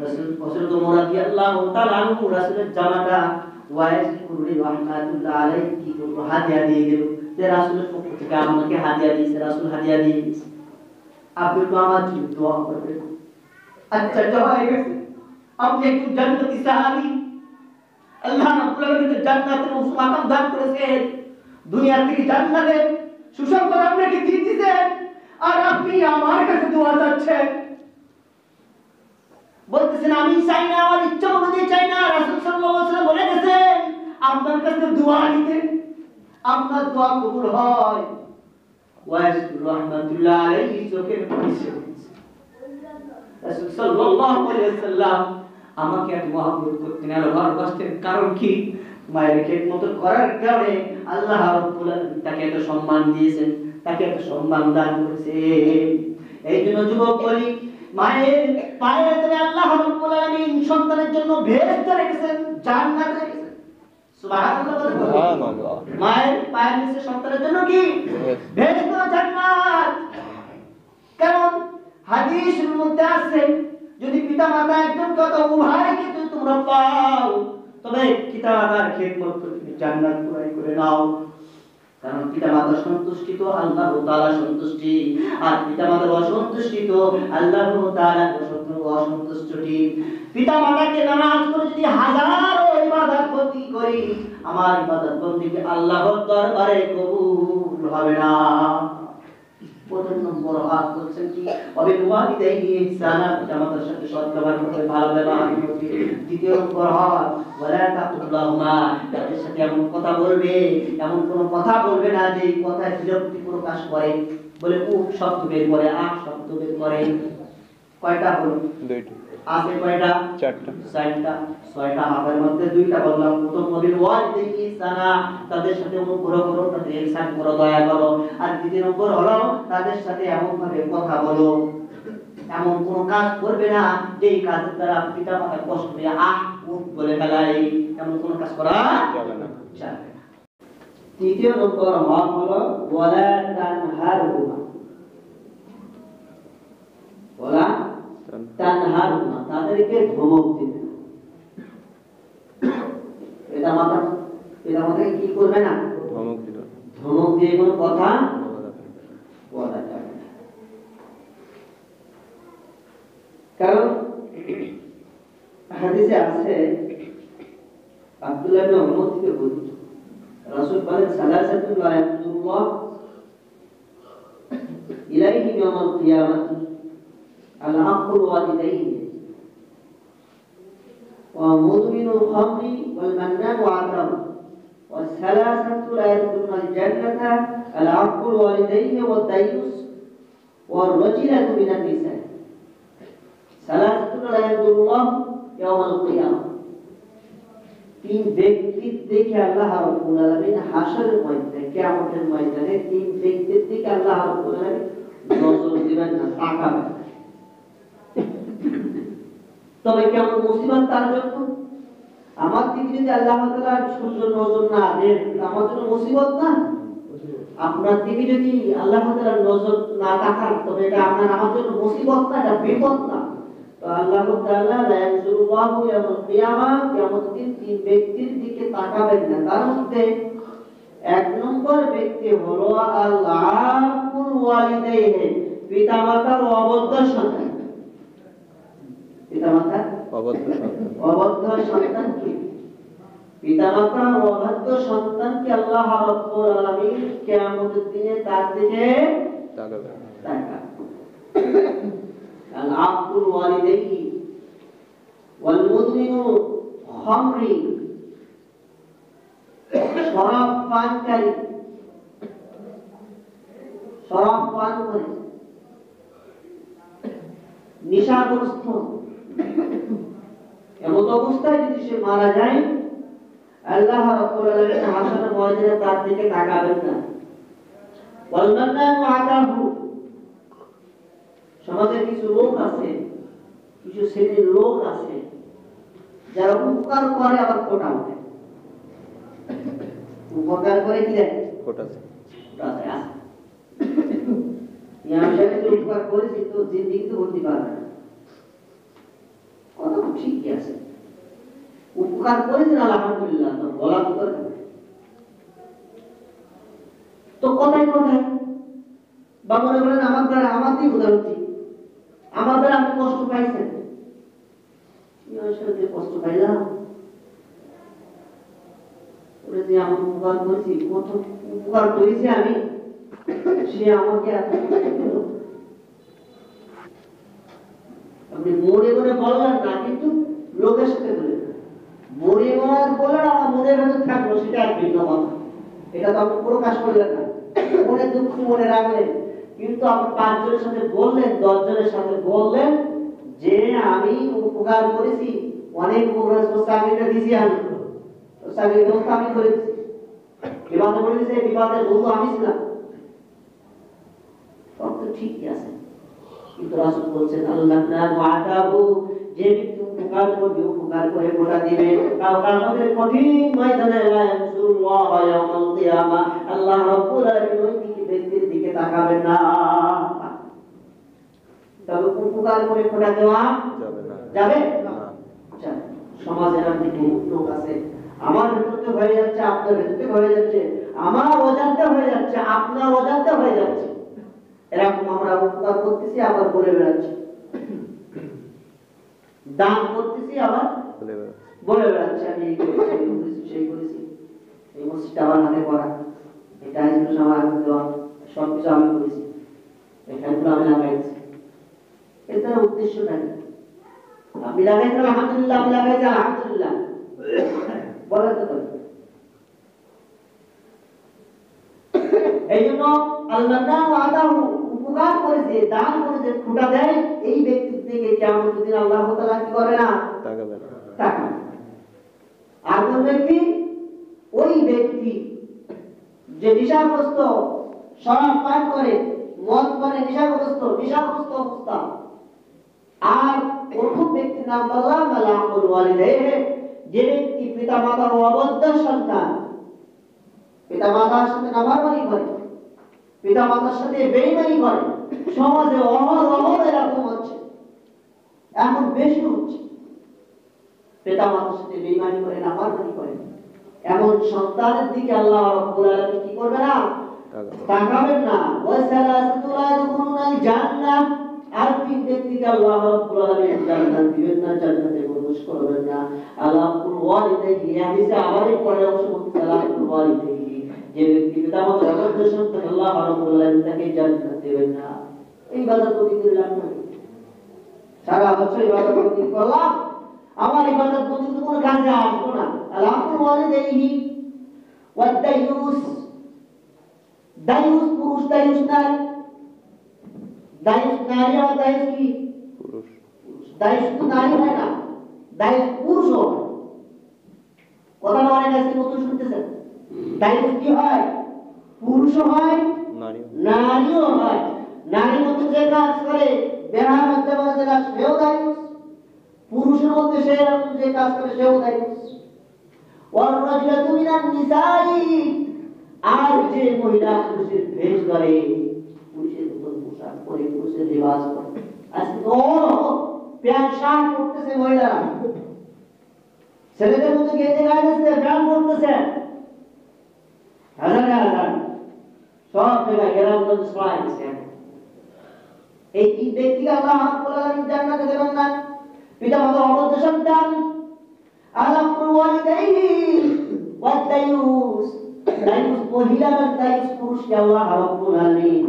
রাসূল ওমর রাদিয়াল্লাহু তাআলা আনহু রাসূলের জামাটা ওয়াইস কুরনি রাহমাতুল্লাহ আলাইহি কি করলো, হাদিয়া দিয়ে দিল। যে রাসূলের পক্ষ থেকে আমাকে হাদিয়া দিয়েছে, রাসূল হাদিয়া দিয়ে দিয়েছে, আপনি তো আমার জন্য দোয়া করবেন। আচ্ছা, হয়ে গেছে, আপনি একজন জান্নাতি সাহাবী, আল্লাহ রাব্বুল আলামিন জান্নাতের উঁচু মাকাম দান করেছেন, দুনিয়া থেকে জান্নাতের সুসংবাদ আপনাকে দিয়ে দিয়েছেন, আর আপনি আমার কাছে দোয়া চাচ্ছেন। বলতেছেন আমি চাই না, আমার ইচ্ছা অনুযায়ী চাই না। রাসূল সাল্লাল্লাহু আলাইহি ওয়াসাল্লাম বলে গেছেন আপনার কাছে দোয়া নিতে, আপনার দোয়া কবুল হয়। ওয়াইস রাহমাতুল্লাহ আলাইহি চোখের পানি ছেড়ে দিয়েছে। রাসূল সাল্লাল্লাহু আলাইহি ওয়াসাল্লাম আমাকে এত মহব্বত করতেন, আর ভালোবাসতেন, কারণ কি? মায়ের খেদমত করার কারণে আল্লাহ রাব্বুল আলামিন তাকে এত সম্মান দিয়েছেন, তাকে এত সম্মান দান করেছেন। এই জন্য যুবক বলি, মায়ের পায়ের তলে আল্লাহ রাব্বুল আলামিন সন্তানের জন্য বেহেশত রেখেছেন, জান্নাত রেখেছেন। সুবহানাল্লাহ। সুবহানাল্লাহ। মায়ের পায়ের নিচে সন্তানের জন্য কি? বেহেশত, জান্নাত। কারণ হাদিসের মধ্যে আছে, যদি পিতা মাতা একজন কথা উভয়কে যদি তোমরা পাও, তবে পিতা মাতার খেদমত করে তুমি জান্নাত পুরাই করে নাও। কারণ পিতা মাতা সন্তুষ্টি তো আল্লাহ তাআলা সন্তুষ্টি, আর পিতা মাতার অসন্তুষ্টি তো আল্লাহ তাআলা অসন্তুষ্টি। পিতা মাতাকে নারাজ করে যদি হাজারো ইবাদত বন্দি করি, আমার ইবাদত বন্দি আল্লাহর দরবারে কবুল হবে না। প্রথম নম্বর হাত করছেন কি? অবিল ওয়ালিদাইনি ইহসানা, পিতামাতার সাথে সৎ ব্যবহার করতে, ভালো ব্যবহার করতে। দ্বিতীয় নম্বর হাত ওয়ালা তাকুল্লাহুমা, তাদের সাথে এমন কথা বলবে, এমন কোন কথা বলবে না যে কথায় বিরক্তি প্রকাশ করে, বলে উফ শব্দ বের করে, আহ শব্দ বের করে। কয়টা হলো? দুইটা। আছে কয়টা? চারটা। চারটা। ছয়টা হাতের মধ্যে দুইটা বললাম। প্রথম অবিল ওয়ালিদাইনি ইহসানা, তাদের সাথে অনুগ্রহ করো, তাদের ইহসান করো, দয়া করো। আর দ্বিতীয় নম্বর হলো তাদের সাথে এমন ভাবে কথা বলো, এমন কোন কাজ করবে না যেই কাজের দ্বারা পিতা মাতা কষ্ট পেয়ে আহ উফ বলে ফেলায়, এমন কোন কাজ করা যাবে না। তৃতীয় নম্বর হলো ওয়ালা তানহারহুমা, ওয়ালা তানহারহুমা, তাদেরকে ধমক দিবে না। পিতা মাতাকে কি করবে না? ধমক দিবে। ধমক দিয়ে কোনো কথা বলা যাবে না। কারণ হাদিসে আছে, আব্দুল্লাহ ইবনে উমর থেকে বর্ণিত, রাসূল বলেন সালাসাতুল লা ইয়ানজুরুল্লাহ ইলাইহি ইয়াউমাল কিয়ামাতি আল আকুল ওয়ালিদাইহি ওয়া মুদমিনুল খামরি ওয়াল মান্নান ওয়া আতাম والثلاثة لا يدخلون الجنة العق الوالدين والديوث والرجلة من النساء ثلاثة لا يدخل الله يوم القيامة তিন ব্যক্তির দিকে আল্লাহ রাব্বুল আলামিন হাশরের ময়দানে কিয়ামতের ময়দানে তিন ব্যক্তির দিকে আল্লাহ রাব্বুল আলামিন নজর দিবেন না, তাকাবেন। তবে কেমন মুসিবত তার জন্য? আমার দিকে যদি আল্লাহ তাআলা সূর্য নজর না দেন, আমার জন্য মুসিবত না? আপনার দিকে যদি আল্লাহ তাআলা নজর না তাকান, তবে এটা আপনার আমার জন্য মুসিবত না, এটা বিপদ না। তো আল্লাহ তাআলা লা ইয়ানজুরুল্লাহু ইয়াউমাল কিয়ামা, কিয়ামতের দিন তিন ব্যক্তির দিকে তাকাবেন না। তার মধ্যে এক নম্বর ব্যক্তি হলো আল-আকুল ওয়ালিদাইহি, পিতামাতার অবদ্ধ সন্তান। পিতামাতার অবদ্ধ সন্তানকে, পিতামাতার অবদ্ধ সন্তানকে আল্লাহ রাব্বুল আলামিন কিয়ামতের দিনে তার দিকে তাকাবেন। আল-আকুল ওয়ালিদাইহি ওয়াল মুদমিনু খামরি, শরাব পানকারী, শরাব পান করে নেশাগ্রস্ত, এমন অবস্থায় যদি সে মারা যায়, আল্লাহ রাব্বুল আলামিন হাশরের ময়দানে তার দিকে তাকাবেন না। ওয়াল মান্নানু আতাহু, সমাজে কিছু লোক আছে, কিছু শ্রেণীর লোক আছে যারা উপকার করে আবার কোটা ওঠে। উপকার করে কি দেয়? কোটা আছে। উপকার করেছি তো জিন্দিগি তো করতে পারবে না, কথা ঠিকই আছে। উপকার করেছেন আলহামদুলিল্লাহ, তো বলা তো কথাই কথাই বা মনে করেন আমার দ্বারা আমাকেই উদাহরণ দিই, আমার দ্বারা আপনি কষ্ট পাইছেন, কষ্ট পাইলাম ওরে যে আমার উপকার করেছি, কত উপকার করেছি আমি, সে আমাকে এত আপনি মনে মনে বললেন না, কিন্তু লোকের সাথে বললেন। মনে মনে বললেন, আমার মনের ভেতর থাকলো, সেটা এক ভিন্ন কথা। এটা তো আপনি প্রকাশ করলেন না, মনে দুঃখ মনে রাখলেন, কিন্তু আপনি 5 জনের সাথে বললেন, 10 জনের সাথে বললেন যে আমি উপকার করেছি, অনেক উপকার, চাকরিটা দিয়েছি আমি, চাকরির ব্যবস্থা আমি করেছি, বিবাদে পড়ে গেছে, বিবাদের ভূত আমি ছিলাম, সব তো ঠিকই আছে। কিন্তু রাসূল বলছেন আল্লাহ না ওয়াদাহু, যে ব্যক্তি উপকার করবে, উপকার করে গোটা দিবে, কিয়ামতের কঠিন ময়দানে লা ইয়ানজুরুল্লাহ ইয়াউমাল কিয়ামা, আল্লাহ রাব্বুল আলামিন ওই ব্যক্তির দিকে তাকাবেন না। তবে উপকার করে গোটা দেওয়া যাবে না। আচ্ছা, সমাজের মধ্যে বহুত লোক আছে, আমার ভেতরে হয়ে যাচ্ছে, আপনার ভেতরে হয়ে যাচ্ছে, আমার অজান্তে হয়ে যাচ্ছে, আপনার অজান্তে হয়ে যাচ্ছে, এরকম আমরা উপকার করতেছি আবার বলে বেড়াচ্ছি, দান করতেছি আবার বলে বেড়াচ্ছি, আমি এই করেছি, এই করেছি, সেই করেছি, এই মসজিদটা আমার হাতে করা, এই টাইলসগুলো আমার হাতে দেওয়া, সবকিছু আমি করেছি, এই ফ্যানগুলো আমি লাগাইছি। এর দ্বারা উদ্দেশ্যটা কি? আপনি লাগাইছেন আলহামদুলিল্লাহ, আমি লাগাইছি আলহামদুলিল্লাহ, বলেন তো। এই জন্য আল্লাহ ওয়াদাহু, উপকার করে যে, দান করে যে খোটা দেয়, এই ব্যক্তির দিকে কিয়ামতের দিন আল্লাহ তাআলা কি করে না? তাকাবে। আর কোন ব্যক্তি? ওই ব্যক্তি যে নেশাগ্রস্ত, শরাব পান করে, মদ পানে, নেশাগ্রস্ত অবস্থা। আর প্রথম ব্যক্তির নাম বললাম আল-আকুল ওয়ালিদাইহি, যে ব্যক্তি পিতামাতার অবদ্ধ সন্তান, পিতামাতার সাথে নাফরমানি করে, পিতামাতার সাথে বেঈমানি করে। সমাজে অহরহ এরকম হচ্ছে, এখন বেশি হচ্ছে, পিতামাতার সাথে বেঈমানি করে, নাফরমানি করে, এমন সন্তানের দিকে আল্লাহ রাব্বুল আলামিন কি করবে না? তাকাবেন না। ওয়াসালাসাতু লা ইয়াদখুলুনাল জান্নাহ, আর তিন ব্যক্তিকে আল্লাহ রাব্বুল আলামিন জান্নাত দিবেন না, জান্নাতে প্রবেশ করবেন না। আল-আকুল ওয়ালিদাইহি, হাদিসে আবার পরে অংশ বলতে আল-আকুল ওয়ালিদাইহি, যে ব্যক্তি পিতামাতার অবাধ্য সন্তান আল্লাহ রাব্বুল আলামিন তাকে জান্নাত দেবেন না। এই ইবাদত বন্দেগী লাভ নাই। সারা বছর ইবাদত বন্দেগী করলাম, আমার ইবাদত বন্দেগী কোনো কাজে আসবে না। আলাকুল ওয়ালিদাইহি ওয়াদ দায়ুস, দায়ুস পুরুষ, দায়ুস নারী। দায়ুস নারী আর দায়ুস কি পুরুষ? দায়ুস তো নারী হয় না, দায়ুস পুরুষ হয়। কথাটা অনেক আজকে নতুন শুনতেছেন। দায়ুস কি হয়? পুরুষ হয়, নারীও হয়। নারীর মধ্যে যে কাজ করে বেহার মধ্যে যে কাজ সেও দায়ুস, পুরুষের মধ্যে সে যে কাজ করে সেও দায়ুস। ওয়ার রাজুলাতু মিনান নিসাই, আর যে মহিলা পুরুষের বেশ ধরে, পুরুষের মতো পোশাক পরে, পুরুষের লিবাস পরে, আজকে তো প্যান্ট শার্ট পরতেছে মহিলারা, ছেলেদের মধ্যে গেঞ্জি গাইতেছে, প্যান্ট পরতেছে, হাজার হাজার সব জায়গায় গ্রামগঞ্জ ছড়ায় গেছে। এই তিন ব্যক্তিকে আল্লাহ রাব্বুল আলামিন জান্নাতে দেবেন না। পিতামাতার অবাধ্য সন্তান, আলাকুল ওয়ালিদাইহি ওয়াদ দায়ুস, দায়ুস মহিলা আর দায়ুস পুরুষকে আল্লাহ রাব্বুল আলামিন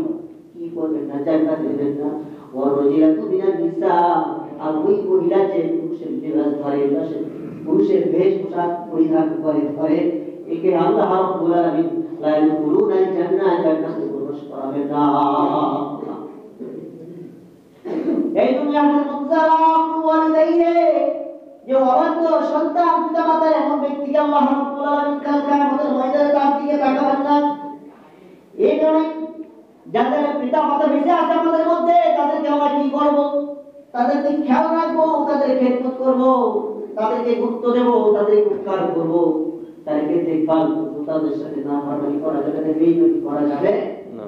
কি করবেন না? জান্নাত দেবেন না। ওয়া রাজিলাতু মিনান নিসা, আর ওই মহিলা যে পুরুষের লিবাস ধরে, পুরুষের বেশ পোশাক পরিধান করে, একে আল্লাহ রাব্বুল আলামিন লা ইয়াদখুলুনা জান্নাহ, জান্নাতে প্রবেশ করাবেন না। এই দুনিয়ার মধ্যে আলাকুল ওয়ালিদাইহি, যে অবাধ্য সন্তান পিতামাতার এমন ব্যক্তিকে আল্লাহ রাব্বুল আলামিন কাল কিয়ামতের ময়দানে তার দিকে তাকাবেন না। এই কারণে যাদের পিতামাতা বেঁচে আছে আমাদের মধ্যে, তাদেরকে আমরা কি করব? তাদেরকে খেয়াল রাখবো, তাদের খেদমত করব, তাদেরকে গুরুত্ব দেব, তাদেরকে উপকার করব, তাদেরকে দেখভাল করব। তাদের সাথে নাফরমানি করা যাবে না, বেঈমানি করা যাবে না।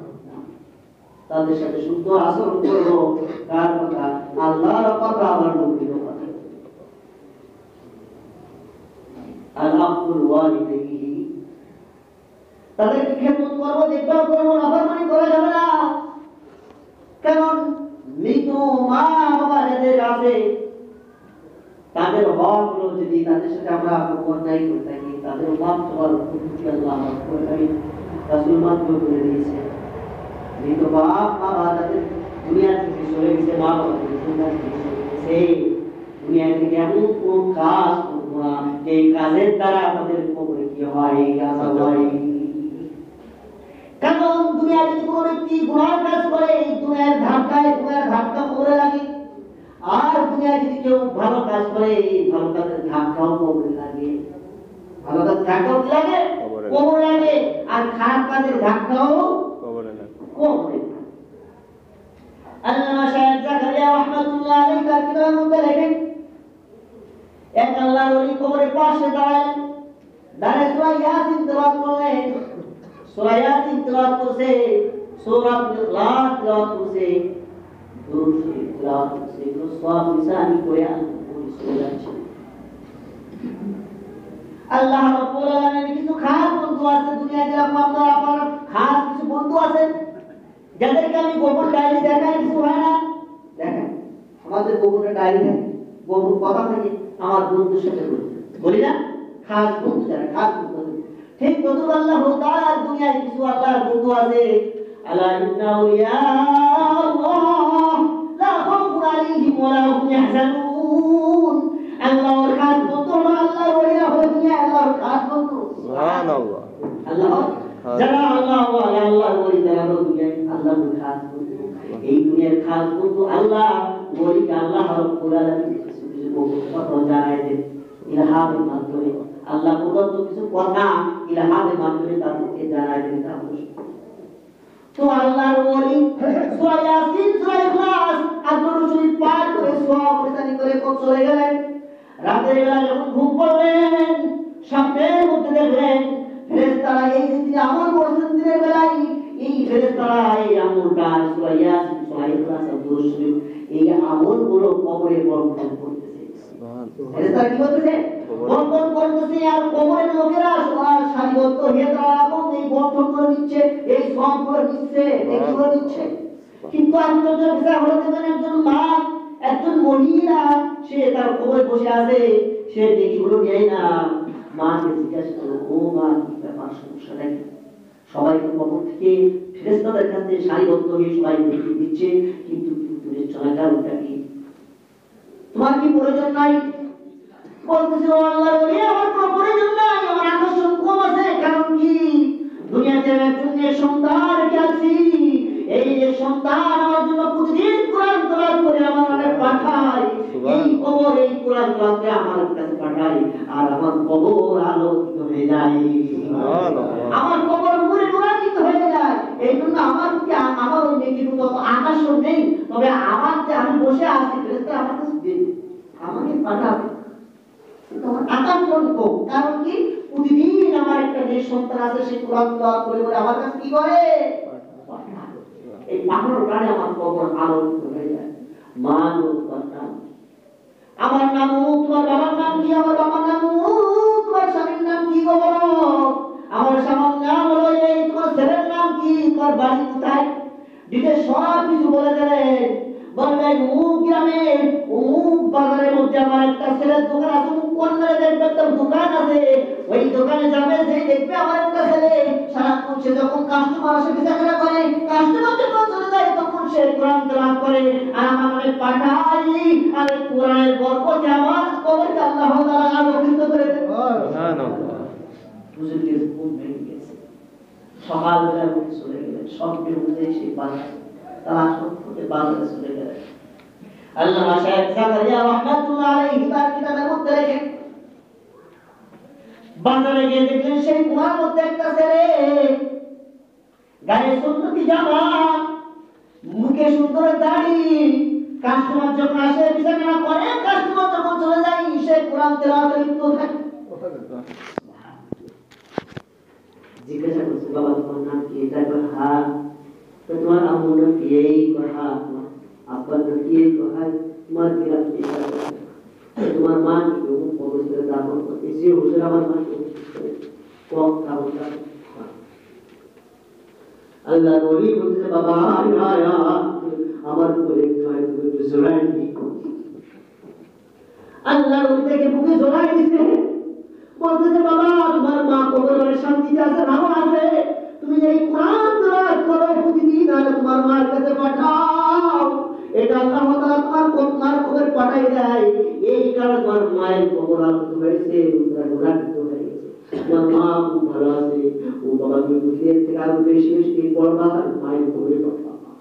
তাদের সাথে সুন্দর আচরণ করব। কার কথা? আল্লাহর কথা, আমার নবীর কথা। আলাকুল ওয়ালিদাইহি, তাদেরকে খেদমত করব, দেখভাল করব, নাফরমানি করা যাবে না। কারণ মৃত মা বাবা যাদের আছে, তাদের হক হলো, যদি তাদের সাথে আমরা অন্যায় করে থাকি, তাদের মাফ চাওয়ার অনুমতি আল্লাহ রাব্বুল আলামিন রাসূল মাধ্যমে করে দিয়েছে। মৃত বাপ বাবা তাদের দুনিয়া থেকে চলে গেছে, মা বাবা দুনিয়া থেকে চলে গেছে, দুনিয়া থেকে এমন কোন কাজ করবো না যে কাজের দ্বারা তাদের কবরে কি হয়? আযাব হয়। কারণ দুনিয়ার যদি কোনো ব্যক্তি গুনাহ কাজ করে, দুনিয়ার ধাক্কা কবরে লাগে। আর দুনিয়ায় যদি কেউ ভালো কাজ করে, ভালো কাজের ধাক্কাও কবরে লাগে। ভালো কাজের ধাক্কাও কি লাগে? কবরে লাগে। আর খারাপ কাজের ধাক্কাও কবরে লাগে। আল্লামা শাহেদ জাকারিয়া রাহমাতুল্লাহ আলাইহি তার কিতাবের মধ্যে লেখেন, এক আল্লাহর ওলি কবরের পাশে দাঁড়ালেন, দাঁড়িয়ে সূরা ইয়াসিন তেলাওয়াত করলেন। সূরা ইয়াসিন তেলাওয়াত করছে, সূরা ইখলাস তেলাওয়াত করছে, দুরূদ শরীফ তেলাওয়াত করছে, এগুলো সব লিসানি করে চলে যাচ্ছে। আল্লাহ রাব্বুল আলামিনের কিছু খাস বন্ধু আছে দুনিয়ায়, যেরকম আপনার আমার খাস কিছু বন্ধু আছে যাদেরকে আমি গোপন ডায়েরি দেখাই, কিছু হয় না দেখেন, আমাদের গোপন ডায়েরি থাকে, গোপন কথা থাকে, আমার বন্ধুর সাথে বলি না, খাস বন্ধু যারা, খাস বন্ধু। ঠিক তদুর আল্লাহ তাআলা দুনিয়ায় কিছু আল্লাহর বন্ধু আছে, আলা ইন্না আউলিয়া আল্লাহ লা খাউফুন আলাইহিম ওয়া লা হুম ইয়াহজানুন। আল্লাহর খাস বন্ধু হলো আল্লাহর ওলিরা, হলো দুনিয়ায় আল্লাহর খাস বন্ধু। সুবহানাল্লাহ। আল্লাহ যারা আল্লাহ ওয়ালা, আল্লাহর ওলি, যারা হলো দুনিয়ায় আল্লাহর খাস বন্ধু। এই দুনিয়ার খাস বন্ধু আল্লাহ ওলিকে আল্লাহ রাব্বুল আলামিন কিছু কথা জানায় দেন ইলহামের মাধ্যমে। আল্লাহ প্রদত্ত কিছু কথা ইলহামের মাধ্যমে তাদেরকে জানায় দেন। তো আল্লাহর ওলি সূরা ইয়াসিন, সূরা ইখলাস আর দুরূদ শরীফ পাঠ করে সওয়াব প্রদান করে কোন চলে গেলেন। রাতের বেলা যখন ঘুম পড়লেন, স্বপ্নের মধ্যে দেখলেন ফেরেশতারা এই যে তিনি আমল করছেন দিনের বেলায়, এই ফেরেশতারা এই আমলটা সূরা ইয়াসিন, সূরা ইখলাস আর দুরূদ শরীফ, এই আমলগুলো কবরে বন্টন করতেছে। সুবহানাল্লাহ। ফেরেশতারা কি করতেছে? বন্টন করতেছে। আর কবরের লোকেরা সারিবদ্ধ হয়ে তারা এই বন্টন করে দিচ্ছে, এই সব করে দিচ্ছে, এগুলো দিচ্ছে। কিন্তু আশ্চর্যের বিষয় হলো, দেখবেন একজন মা, একজন মহিলা, সে তার কবরে বসে আছে, সে দেখিগুলো নেয় না। মাকে জিজ্ঞাসা করলো, ও মা কি ব্যাপার, সমস্যাটা কি? সবাই তো কবর থেকে ফেরেশতাদের কাছে সারিবদ্ধ হয়ে সবাই বেরিয়ে দিচ্ছে, কিন্তু তুমি চলে কারণটা কি? তোমার কি প্রয়োজন নাই? বলতেছে ও আল্লাহর ওলি, আমার কোনো প্রয়োজন নাই, আমার আকর্ষণ কম আছে। কারণ কি? দুনিয়াতে একজন সন্তান রেখে আছি, এই যে সন্তান আমার জন্য প্রতিদিন কোরআন তেলাওয়াত করে আমার অনেক পাঠায়, এই কবর এই কোরআন তেলাওয়াতে আমার কাছে পাঠায়, আর আমার কবর আলোকিত হয়ে যায়, আমার কবর নূরে নূরান্বিত হয়ে যায়। এই জন্য আমার কি আমার ওই নেকির মতো আকর্ষণ নেই, তবে আমার যে আমি বসে আছি ফেরেশতা আমার কাছে দেবে, আমাকে পাঠাবে, আকর্ষণ কম। কারণ কি? প্রতিদিন আমার একটা যে সন্তান আছে সে কোরআন তেলাওয়াত করে করে আমার কাছে কি করে? এই পাহাড়ের কারণে আমার কবর আলোকিত হয়ে যায়। মান ও সম্মান। আমার নাম তোমার বাবার নাম কি? আমার বাবার নাম তোমার স্বামীর নাম কি গো? আমার স্বামীর নাম হলো এই, তোমার ছেলের নাম কি? তোমার বাড়ি কোথায়? দিতে সব কিছু বলে দিলেন। বললেন অমুক গ্রামে অমুক বাজারের মধ্যে আমার একটা ছেলের দোকান আছে, অমুক কর্নারে দেখবে একটা দোকান আছে, ওই দোকানে যাবে, যে দেখবে আমার একটা ছেলে সারাক্ষণ সে যখন কাস্টমার আসে বেচাকেনা করে, কাস্টমার যখন চলে যায় তখন সে কোরআন তেলাওয়াত করে, আর আমার নামে পাঠাই, আর এই কোরআনের বরকতে আমার কবরকে আল্লাহ তাআলা আলোকিত করে দেন। সুবহানাল্লাহ। হুজুরের ঘুম ভেঙে গেছে, সকালবেলা উঠে চলে গেলেন, স্বপ্নের মধ্যে সেই বাজার তালাশ করতে বাজারে চলে গেলেন। আল্লামা শাইখ জাকারিয়া রাহমাতুল্লাহ আলাইহি তার কিতাবের মধ্যে লেখেন, বাজারে গিয়ে দেখলেন সেই কুয়ার মধ্যে একটা ছেলে, গায়ে সুন্নতি জামা, মুখে সুন্দর দাড়ি, কাস্টমার যখন আসে বেচাকেনা করে, কাস্টমার যখন চলে যায় সে কোরআন তেলাওয়াতে লিপ্ত থাকে। জিজ্ঞাসা করছে, বাবা তোমার নাম কি? এটা কয় হ্যাঁ। তো তোমার আম্মুর নাম কি? এই কয় হ্যাঁ। তোমার আব্বার নাম কি? এই কয় হ্যাঁ। তোমার কি নাম কি? তোমার মা কি? অমুক কবরস্থানে দাফন করতে যে হুজুর আমার মা কি কম কামটা। আল্লাহ ওলি বলতে, বাবা আমার বলে কয় তুমি একটু জোড়াই নি। আল্লাহ ওলি থেকে বুকে জোড়াই দিছে, বলতেছে বাবা তোমার মা কবরে শান্তিতে আছে, নাও আছে, তুমি এই কোরআন তেলাওয়াত করো প্রতিদিন, আর তোমার মার কাছে পাঠাও, এটা আল্লাহ তাআলা তোমার কবরে পাঠাই দেয়, এই কারণে তোমার মায়ের কবর আলোকিত হয়েছে, নূরান্বিত হয়ে গেছে, তোমার মা খুব ভালো আছে। ও বাবা তুমি বুঝিয়ে থেকে আরো বেশি বেশি পড়বা, মায়ের কবরে পাঠাবা।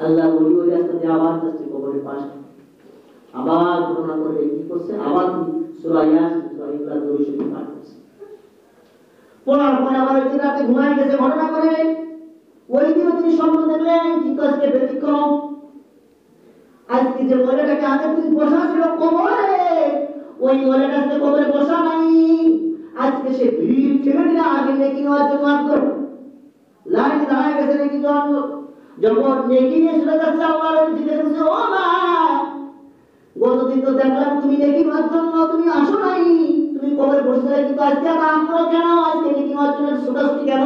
আল্লাহ ওলি ওই রাস্তাতে আবার যাচ্ছে কবরের পাশে, আবার ঘটনা করে কি করছে, আবার সূরা ইয়াসিন সূরা ইখলাস দরুদ পাঠ করছে। পড়ার পরে আবার ওই রাতে ঘুমায় গেছে, ঘটনা করে ওই দিনও তিনি স্বপ্ন দেখলেন, কিন্তু আজকে ব্যতিক্রম। আজকে যে মহিলাটাকে আগে তিনি বসা ছিল কবরে, ওই মহিলাটা আজকে কবরে বসা নাই, আজকে সে ভিড় ঠেলে দিলে আগে নেকি নেওয়ার জন্য আগ্রহ লাইনে দাঁড়ায় গেছে নেকি জন্য। যখন নেকি নিয়ে চলে যাচ্ছে আল্লাহর জিজ্ঞেস করছে, ও মা গতদিন তো দেখলাম তুমি নেকি নেওয়ার জন্য তুমি আসো নাই, তুমি কবরে বসে, কিন্তু আজকে আবার আগ্রহ কেন, আজকে নেকি নেওয়ার জন্য ছোটাছুটি কেন?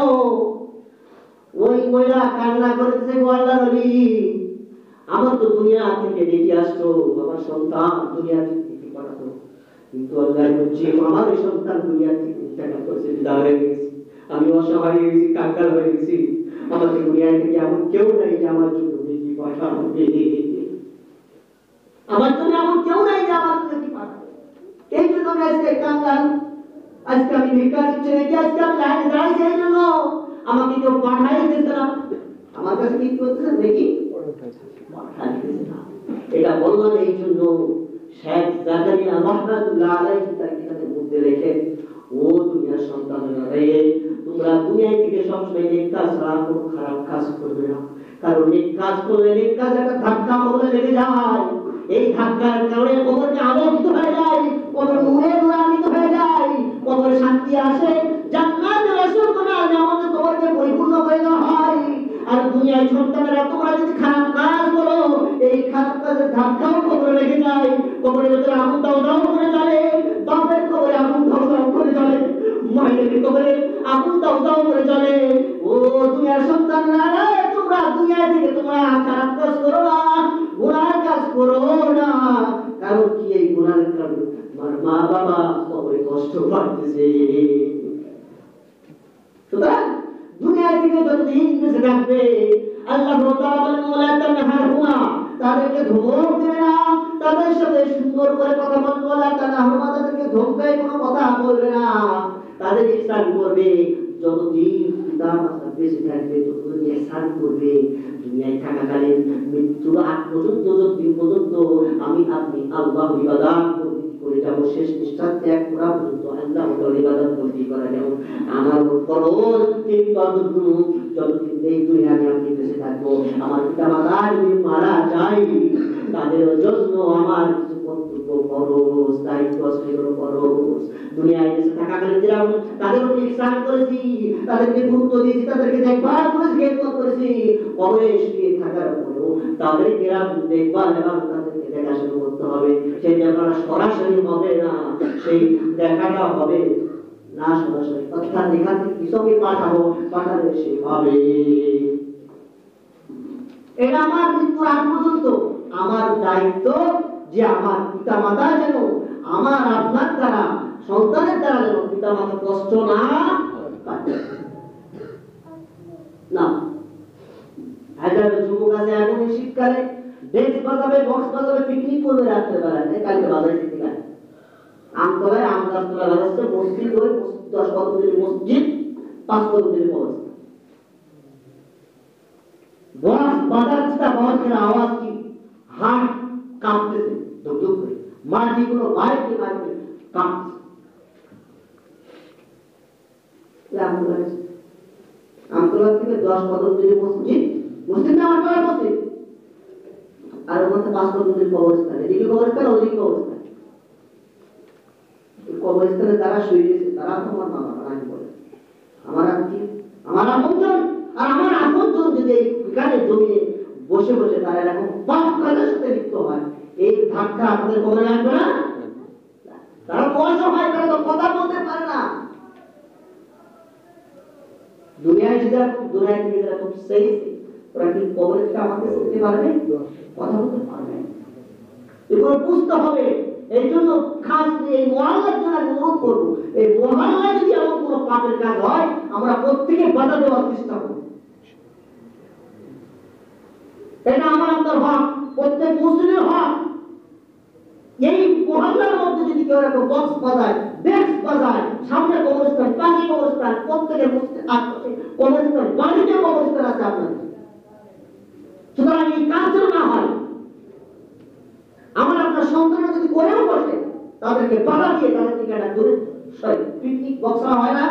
ওই মহিলা কান্না করতেছে, গো আল্লাহর ওলি আমার তো দুনিয়া থেকে ডেকে আসতো, আমার সন্তান দুনিয়া থেকে পাঠাতো, কিন্তু আল্লাহর বুঝি আমার এই সন্তান দুনিয়া থেকে টাকা করছে, বিদায় হয়ে গেছে, আমি অসহায় হয়ে গেছি, কাঙ্গাল হয়ে গেছি, আমাদের দুনিয়া থেকে এমন কেউ নাই যে আমার জন্য ডেকে পাঠাবে, আমার জন্য এমন কেউ নাই যে আমার জন্য ডেকে পাঠাবে। এই জন্য আমি আজকে কাঙ্গাল, আজকে আমি ভিক্ষা দিচ্ছি নাকি, আজকে আমি লাইনে দাঁড়াইছি, এই জন্য আমাকে কেউ পাঠাই দিতে না, আমার কাছে কি করতেছে দেখি পাঠাই দিতে না। এটা বললাম এই জন্য শেখ জাকারিয়া রাহমাতুল্লাহ আলাইহি তার কিতাবের মধ্যে লেখেন, ও দুনিয়ার সন্তানেরা রে, তোমরা দুনিয়া থেকে সবসময় নেক কাজ ছাড়া কোনো খারাপ কাজ করবে না, কারণ নেক কাজ করলে নেক কাজ একটা ধাক্কা কবরে লেগে যায়, এই ধাক্কার কারণে কবরকে আলোকিত হয়ে যায়, কবর নূরে নূরান্বিত হয়ে যায়, কবরে শান্তি আসে, জান্নাতের আসল কোনা নিয়ামতে কবরকে পরিপূর্ণ করে দেওয়া হয়। আর দুনিয়ার সন্তানেরা তোমরা যদি খারাপ কাজ করো, এই খারাপ কাজের ধাক্কাও কবরে লেগে যায়, কবরের ভিতরে আগুন দাও দাও করে জ্বলে, বাপের কবরে আগুন দাও দাও করে জ্বলে, মায়ের কবরে আগুন দাও দাও করে জ্বলে। ও দুনিয়ার সন্তানরা রে, তোমরা দুনিয়া থেকে তোমরা খারাপ কাজ করো না, গুনার কাজ করো না, কারণ কি এই গুনার কারণে তোমার মা বাবা কবরে কষ্ট পাচ্ছে। থেকে যতদিন বেঁচে থাকবে আল্লাহ তাআলা বলেন ওয়ালা তানহারহুমা, তাদেরকে ধমক দেবে না, তাদের সাথে সুন্দর করে কথা বলবে, ওয়ালা তানহারহুমা, তাদেরকে ধমকায় কোনো কথা বলবে না, তাদের ইহসান করবে। যতদিন পিতা মাতা বেঁচে থাকবে ততদিন ইহসান করবে। দুনিয়ায় থাকাকালীন মৃত্যুর আগ পর্যন্ত, যতদিন পর্যন্ত আমি আপনি আল্লাহর ইবাদত করে যাব, শেষ নিঃশ্বাস ত্যাগ করা পর্যন্ত আল্লাহর ইবাদত বন্দি করা যাব। আমার ফরজ কিন্তু যতদিন এই দুনিয়ায় আমি বেঁচে থাকবো, আমার পিতা মাতা যদি মারা যায় তাদের জন্য আমার কিছু কর্তব্য ফরজ, দায়িত্ব সেগুলো ফরজ। দুনিয়ায় বেঁচে থাকাকালীন যারা তাদের উপর ইহসান করেছি, তাদেরকে গুরুত্ব দিয়েছি, তাদেরকে দেখভাল করেছি, খেদমত করেছি, কবরে শুয়ে থাকার পরেও তাদেরকে দেখভাল এবং তাদেরকে দেখাশোনা করতে হবে। সেই দেখাটা সরাসরি হবে না, সেই দেখাটা হবে না সরাসরি, অর্থাৎ এখান থেকে কিসবে পাঠাবো, পাঠালে সে হবে। এটা আমার মৃত্যুর আগ পর্যন্ত আমার দায়িত্ব যে আমার পিতা মাতা যেন আমার আপনার দ্বারা, সন্তানের দ্বারা যেন পিতা মাতা কষ্ট না পায়। না হাজার যুবক আছে এখন এই শীতকালে ডেস্ক বাজাবে, বক্স বাজাবে, পিকনিক করবে রাত্রে বেলায়, কালকে বাজারে যেতে পারে আমতলায় আম গাছতলা বাজাচ্ছে, মসজিদ ওই 10 কদমের মসজিদ, 5 কদমের কবরস্থান। বক্স বাজাচ্ছে, তা বক্সের আওয়াজ কি হাট কাঁপতেছে ধুকধুক করে, মাটিগুলো বাইরে বাইরে কাঁপছে। আমতলা থেকে 10 কদমের মসজিদ, মসজিদ না আমতলা মসজিদ, আর ওখানে 5 কদমের কবরস্থান, এদিকে কবরস্থান ওদিকে কবরস্থান। কবরস্থানে তারা শুয়ে গেছে, তারা তোমার মামা রাখি বলে আমার আত্মীয়, আমার আপনজন, আর আমার আপনজন যদি এখানে জমিয়ে বসে বসে তারা এরকম পাপ কাজের সাথে লিপ্ত হয়, এই ধাক্কা আপনাদের কবরে লাগবে না? তারা পয়সা হয়, তারা তো কথা বলতে পারে না। দুনিয়ায় দুনিয়া থেকে যারা খুব সেই ওরা কি কবরে থেকে আমাকে শুনতে পারবে, কথা বলতে পারবে? এগুলো বুঝতে হবে। এই জন্য খাস এই মহল্লার জন্য আমি অনুরোধ করবো, এই মহল্লায় যদি এমন কোনো পাপের কাজ হয় আমরা প্রত্যেকে বাধা দেওয়ার চেষ্টা করব। এটা আমার আপনার হক, প্রত্যেক মুসলিমের হক। এই মহল্লার মধ্যে যদি কেউ একটা বক্স বাজায়, ডেস্ক বাজায়, সামনে কবরস্থান, পাশে কবরস্থান, প্রত্যেকের কবরস্থান, বাড়িতে কবরস্থান আছে আপনাদের, সুতরাং এই কাজ না হয়। আমার আপনার সন্তানরা যদি করেও বসে তাদেরকে বাধা দিয়ে তাদের থেকে একটা দূরে সরি। পিকনিক বক্সরা হয় না,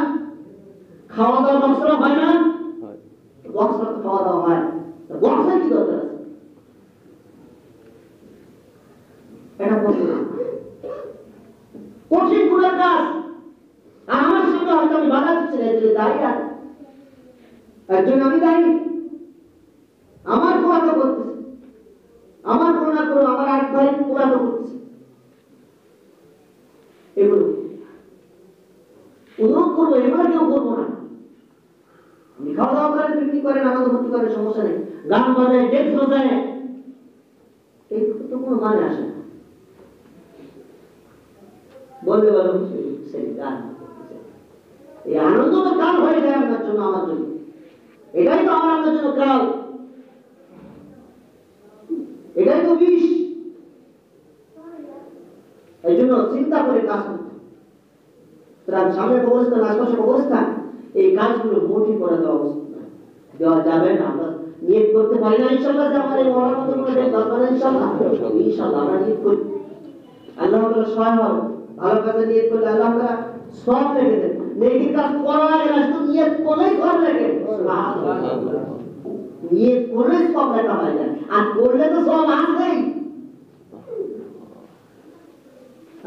খাওয়া দাওয়া বক্সরা হয় না, বক্সরা তো খাওয়া দাওয়া হয়, বক্সের কি দরকার আছে? এটা বলবো না, কঠিন গুণের কাজ। আর আমার সামনে হয়তো আমি বাধা দিচ্ছি না, এদের দাঁড়িয়ে আছে একজন, আমি দাঁড়িয়ে আমার কোয়াটা করতেছি, আমার করোনা করো, আমার এক ভাই কোয়াটা করতেছি, এগুলো অনুরোধ করবো, এগুলো কেউ করবো না। আপনি খাওয়া দাওয়া করেন, পিকনিক করেন, আমাদের ভর্তি করেন, সমস্যা নেই, গান বাজায়, ডেস্ক বাজায়, এগুলো তো কোনো মানে আসে না। বলতে পারো সেই গান, এই আনন্দ তো কাল হয়ে যায় আপনার জন্য, আমার জন্য, এটাই তো আমার আপনার জন্য কাল, এটাই তো বিষ। এই জন্য চিন্তা করে কাজ করতে, সামনে কবরস্থান, আশপাশে কবরস্থান, এই কাজগুলো মোটি করে দেওয়া যাবে না। আমরা নিয়ত করতে পারি না ইনশাআল্লাহ যে আমার এই মরার মতো করে দেব, তারপরে ইনশাআল্লাহ ইনশাআল্লাহ আমরা নিয়ত করি, আল্লাহ তাআলা সহায় হবে। ভালো কাজে নিয়ত করলে আল্লাহ তাআলা সব রেখে দেন। নেকির কাজ করার আগে না, শুধু নিয়ত করলেই সব রেখে, সুবহানাল্লাহ, নিয়ত করলেই সব লেখা হয়ে যায়, আর করলে তো সব আসবেই।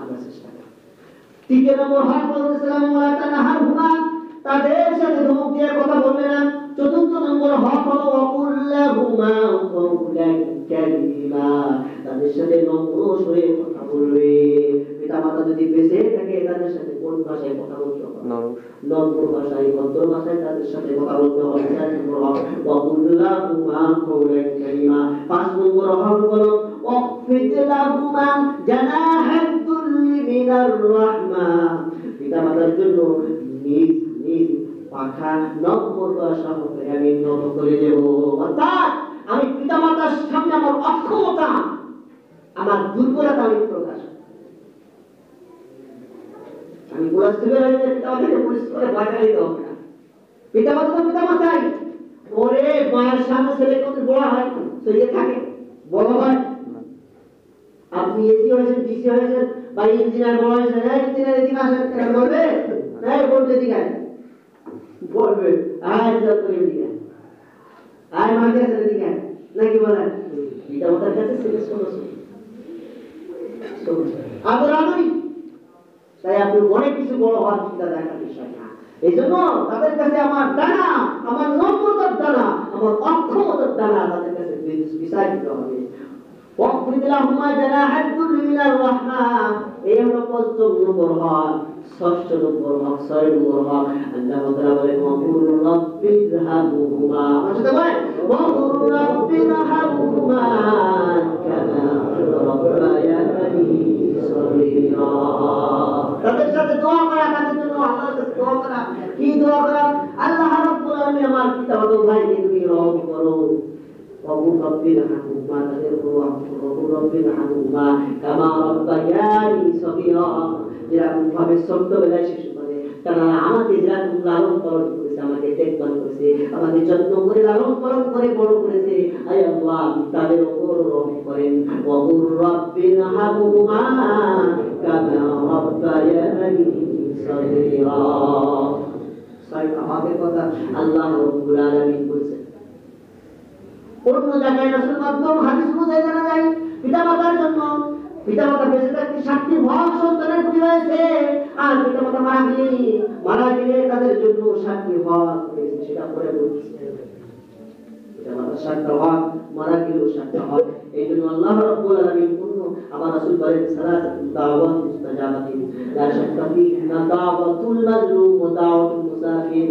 আমরা চেষ্টা করি। 3 নম্বর হক বলতেছিলাম ওয়ালা তানহারহুমা, তাদের সাথে ধমক দিয়ে কথা বলবে না। 4 নম্বর হক হলো ওয়াকুল্লাহুমা কওলান কারীমা, তাদের সাথে নম্র সুরে কথা বলবে। পিতা মাতা যদি বেঁচে থাকে তাদের সাথে কোন ভাষায় কথা বলতে হবে? নম্র ভাষায়, ভদ্র ভাষায় তাদের সাথে কথা বলতে হবে। 4 নম্বর হক ওয়াকুল্লাহুমা কওলান কারীমা। 5 নম্বর হক হলো ওয়াকফিদ লাহুমা জানাহাদ দুল্লি মিনার রাহমা, পিতা মাতার জন্য নিজ নিজ পাখা নম্বর সহকারে আমি নত করে দেব। অর্থাৎ আমি পিতামাতার সামনে আমার অক্ষমতা, আমার দুর্বলতা আমি প্রকাশ, আমি বুঝতে পারি যে পিতামাতাকে পুলিশ করে ভয় দিতে হবে না। পিতামাতা তো পিতামাতাই। ওরে মায়ের সামনে ছেলে কত বড় হয়, সইয়ে থাকে, বড় হয়। আপনি এসি হয়েছেন, ডিসি হয়েছেন, বা ইঞ্জিনিয়ার বড় হয়েছেন, ইঞ্জিনিয়ার এদিকে আসেন, কেন বলবে? বলবে দিকে বলবে, এদিকে মাকে আছে এদিকে, নাকি বলেন? পিতামাতার কাছে ছেলে আদর আদরি। তাই আপনি অনেক কিছু বড় হওয়ার চিন্তা দেখার বিষয় না। এই জন্য তাদের কাছে আমার ডানা, আমার নম্রতার ডানা, আমার অক্ষমতার ডানা তাদের কাছে বিচার দিতে হবে। واخفض لهما جناح الذل من الرحمة এই হলো পঞ্চম নম্বর হক। ষষ্ঠ নম্বর হক, 6 নম্বর হক, আল্লাহ তাআলা বলেন ওয়াকুর রাব্বিরহামহুমা, মাসাতে বলেন ওয়াকুর রাব্বিরহামহুমা কামা রাব্বায়ানি সগীরা। তাদের সাথে দোয়া করা, তাদের জন্য আল্লাহর কাছে দোয়া করা। কি দোয়া করা? আল্লাহ রাব্বুল আলামিন আমার পিতা ও ভাইকে তুমি রহম করো। وقل رب ارحمهما وقل رب ارحمهما كما ربياني صغيرا। যেরকম ভাবে ছোটবেলায় শিশু করে তারা আমাকে যেরকম লালন পালন করেছে, আমাকে দেখভাল করেছে, আমাকে যত্ন করে লালন পালন করে বড় করেছে, আয় আল্লাহ তাদের উপর রহম করেন। وقل رب ارحمهما كما ربياني صغيرا। আমাদের কথা আল্লাহ রাব্বুল আলামিন বলেছেন। অন্য জায়গায় রাসূল মাধ্যম হাদিস অনুযায়ী জানা যায় পিতামাতার জন্য, পিতামাতা বেঁচে থাকতে 7টি হক সন্তানের প্রতি রয়েছে। আর পিতামাতা মারা গেলে তাদের জন্য 7টি হক রয়েছে, সেটা পরে বলছি। পিতামাতার 7টা হক, মারা গেলেও 7টা হক। এই জন্য আল্লাহ রাব্বুল আলামিন আমার রাসূল বলেন সালাতুল দাওয়াত মুস্তাজাবাতিন লা শাক্কা ফিহিন্না দাওয়াতুল মাজলুম ওয়া দাওয়াতুল মুসাফির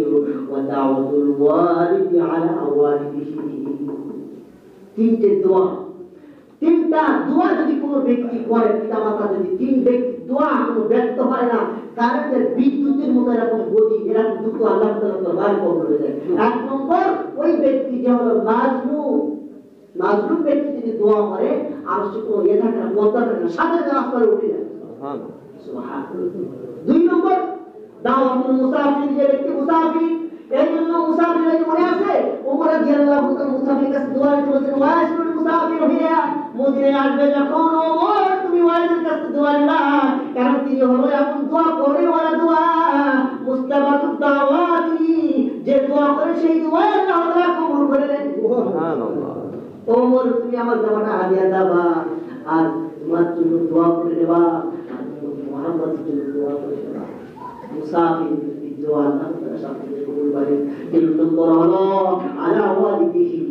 ওয়া দাওয়াতুল ওয়ালিদি আলা ওয়ালিদিহি। তিনটা দোয়া যদি কোনো ব্যক্তি করে, পিতামাতা যদি 3 ব্যক্তি দোয়া কোনো ব্যক্ত হয় না, কারেন্টের বিদ্যুতের মতো এরকম গতি, এরকম দ্রুত আল্লাহ তাআলা দরবার কবুল হয়ে যায়। 1 নম্বর ওই ব্যক্তি যে হলো মাজলুম ব্যক্তি যদি দোয়া করে, আর সে কোনো থাকে না, পর্দা থাকে না, সাথে সাথে আসমানে উঠে যায়। সুবহানাল্লাহ। 2 নম্বর দাওয়াতুল মুসাফির, যে ব্যক্তি মুসাফির, এই জন্য মুসাফির মনে আছে ওমর রাদিয়াল্লাহু তাআলা মুসাফির কাছে দোয়া করতে বলেছেন, ওয়াইসুল মুসাফির হিয়া, মদিনায় আসবে যখন ওমর তুমি ওয়াইসের কাছে দোয়া নিবা, কারণ তিনি হলো এমন দোয়া করে ওয়ালা দোয়া মুস্তাবাতুদ দাওয়াতি, যে দোয়া করে সেই দোয়া আল্লাহ তাআলা কবুল করে নেন। সুবহানাল্লাহ। ওমর তুমি আমার দোয়াটা হাদিয়া দাবা, আর তোমার জন্য দোয়া করে নেবা, আর মুহাম্মদের জন্য দোয়া করে নেবা। মুসাফির দোয়া আল্লাহ তাআলা সাথে কবুল করেন। 3 নম্বর হলো আলা ওয়ালিদিহি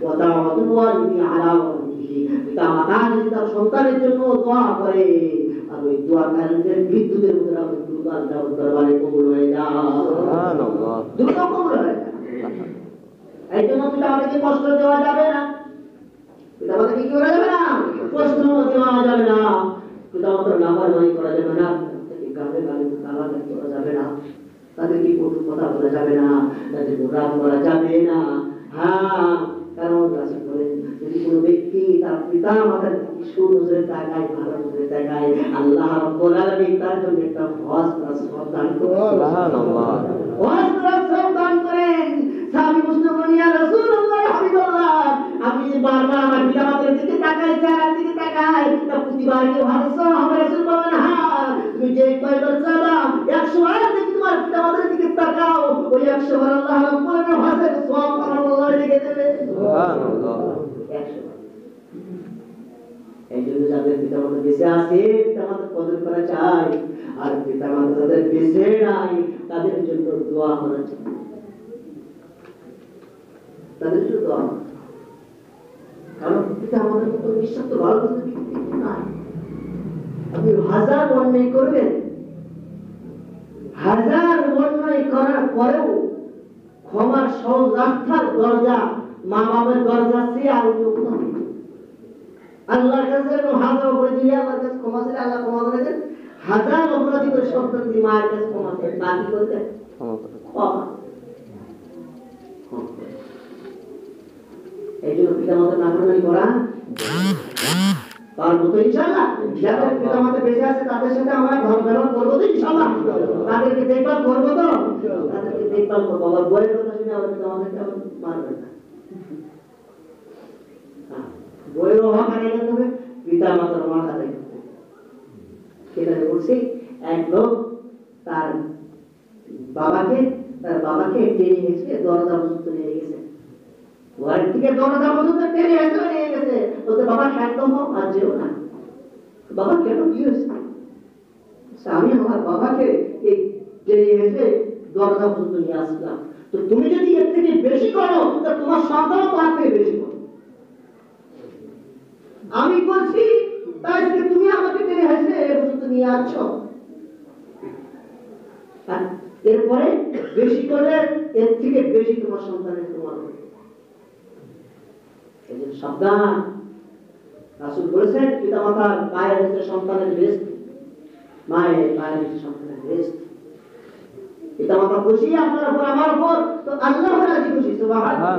ওয়া দাওয়াতুল ওয়ালিদি আলা ওয়ালিদিহি। পিতামাতা যদি তার সন্তানের জন্য দোয়া করে, আর ওই দোয়া কারেন্টের বিদ্যুতের মতো দ্রুত আল্লাহর দরবারে কবুল হয়ে যায়। সুবহানাল্লাহ। দ্রুত কবুল হয়ে যায়। এই জন্য পিতামাতাকে কষ্ট দেওয়া যাবে না, পিতামাতাকে কি করা যাবে না, কষ্ট দেওয়া যাবে না, পিতামাতার নাফরমানি করা যাবে না, গালে গালে গালাগালি করা যাবে না, তাদেরকে কটু কথা বলা যাবে না, তাদেরকে রাগ করা যাবে না। হ্যাঁ, কারণ রাসূল বলেন যদি কোনো ব্যক্তি তার পিতা মাতার দিকে সুনজরে তাকায়, ভালো নজরে তাকায়, আল্লাহ রাব্বুল আলামিন তার জন্য একটা হজ রাসূল দান করেন। সুবহানাল্লাহ। হজ রাসূল দান করেন। সাহাবী মুসলিম বলেন ইয়া রাসূলুল্লাহ হাবিবাল্লাহ, আমি বারবার আমার পিতা মাতার দিকে তাকাই, যার দিকে তাকাই, তা প্রতিবার কি হজ হবে? রাসূল বলেন হ্যাঁ, তুমি যে কয়বার চাবা 100 বার থেকে তোমার পিতা মাতার দিকে তাকাও, ওই 100 বার আল্লাহ রাব্বুল আলামিন হজের সওয়াব আল্লাহর দিকে দেবে। সুবহানাল্লাহ। 100 বার। এই জন্য যাদের পিতা মাতা বেঁচে আছে, পিতা মাতার কদর করা চাই, আর পিতা মাতা যাদের বেঁচে নাই তাদের জন্য দোয়া করা চাই, তাদের জন্য দোয়া। কারণ পিতা আমাদের মতো নিঃস্বার্থ ভালো কিছু নাই। আপনি হাজার অন্যায় করবেন, হাজার অন্যায় করার পরেও ক্ষমার সহজ রাস্তার দরজা, মা বাবার দরজা সে আর অন্য কোথাও নেই। আল্লাহর কাছে হাজার অপরাধী দিলে আল্লাহর কাছে ক্ষমা চাইলে আল্লাহ ক্ষমা করে দেন। হাজার অপরাধী করে সন্তান দিয়ে মায়ের কাছে ক্ষমা চাই, না কি করে দেন? এই জন্য পিতা মাতা নাফরমানি করা পারবো তো ইনশাআল্লাহ। যাদের পিতা মাতা বেঁচে আছে তাদের সাথে আমরা ঘর ব্যবহার করবো তো ইনশাআল্লাহ। তাদেরকে দেখভাল করবো তো, তাদেরকে দেখভাল করবো। আবার বইয়ের কথা শুনে আবার পিতা মাতাকে আবার মারবেন না। বইয়েরও হক আদায় করতে হবে, পিতা মাতার হক আদায় করতে হবে। সেখানে বলছি এক লোক তার বাবাকে টেনে হেঁচড়ে দরজা পর্যন্ত নিয়ে গেছে, ঘরের থেকে দরজা পর্যন্ত টেনে হেঁচড়ে নিয়ে গেছে। বলতে বাবা একদম আর যেও না। বাবা কেন কি হয়েছে? আমি আমার বাবাকে এই টেনে হেঁচড়ে দরজা পর্যন্ত নিয়ে আসলাম, তো তুমি যদি এর থেকে বেশি করো তো তোমার সন্তানও তার থেকে বেশি করো। আমি বলছি তাই তুমি আমাকে টেনে হেঁচড়ে এ পর্যন্ত নিয়ে আসছো, এরপরে বেশি করলে এর থেকে বেশি তোমার সন্তানের তোমার সাবধান। রাসূল বলেছেন পিতা মাতার পায়ের নিচে সন্তানের বেস্ট, মায়ের পায়ের নিচে সন্তানের বেস্ট। পিতা মাতা খুশি আপনার উপর আমার উপর, তো আল্লাহ রাজি খুশি। সুবহানাল্লাহ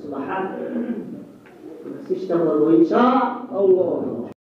সুবহানাল্লাহ। চেষ্টা করবো ইনশাআল্লাহ।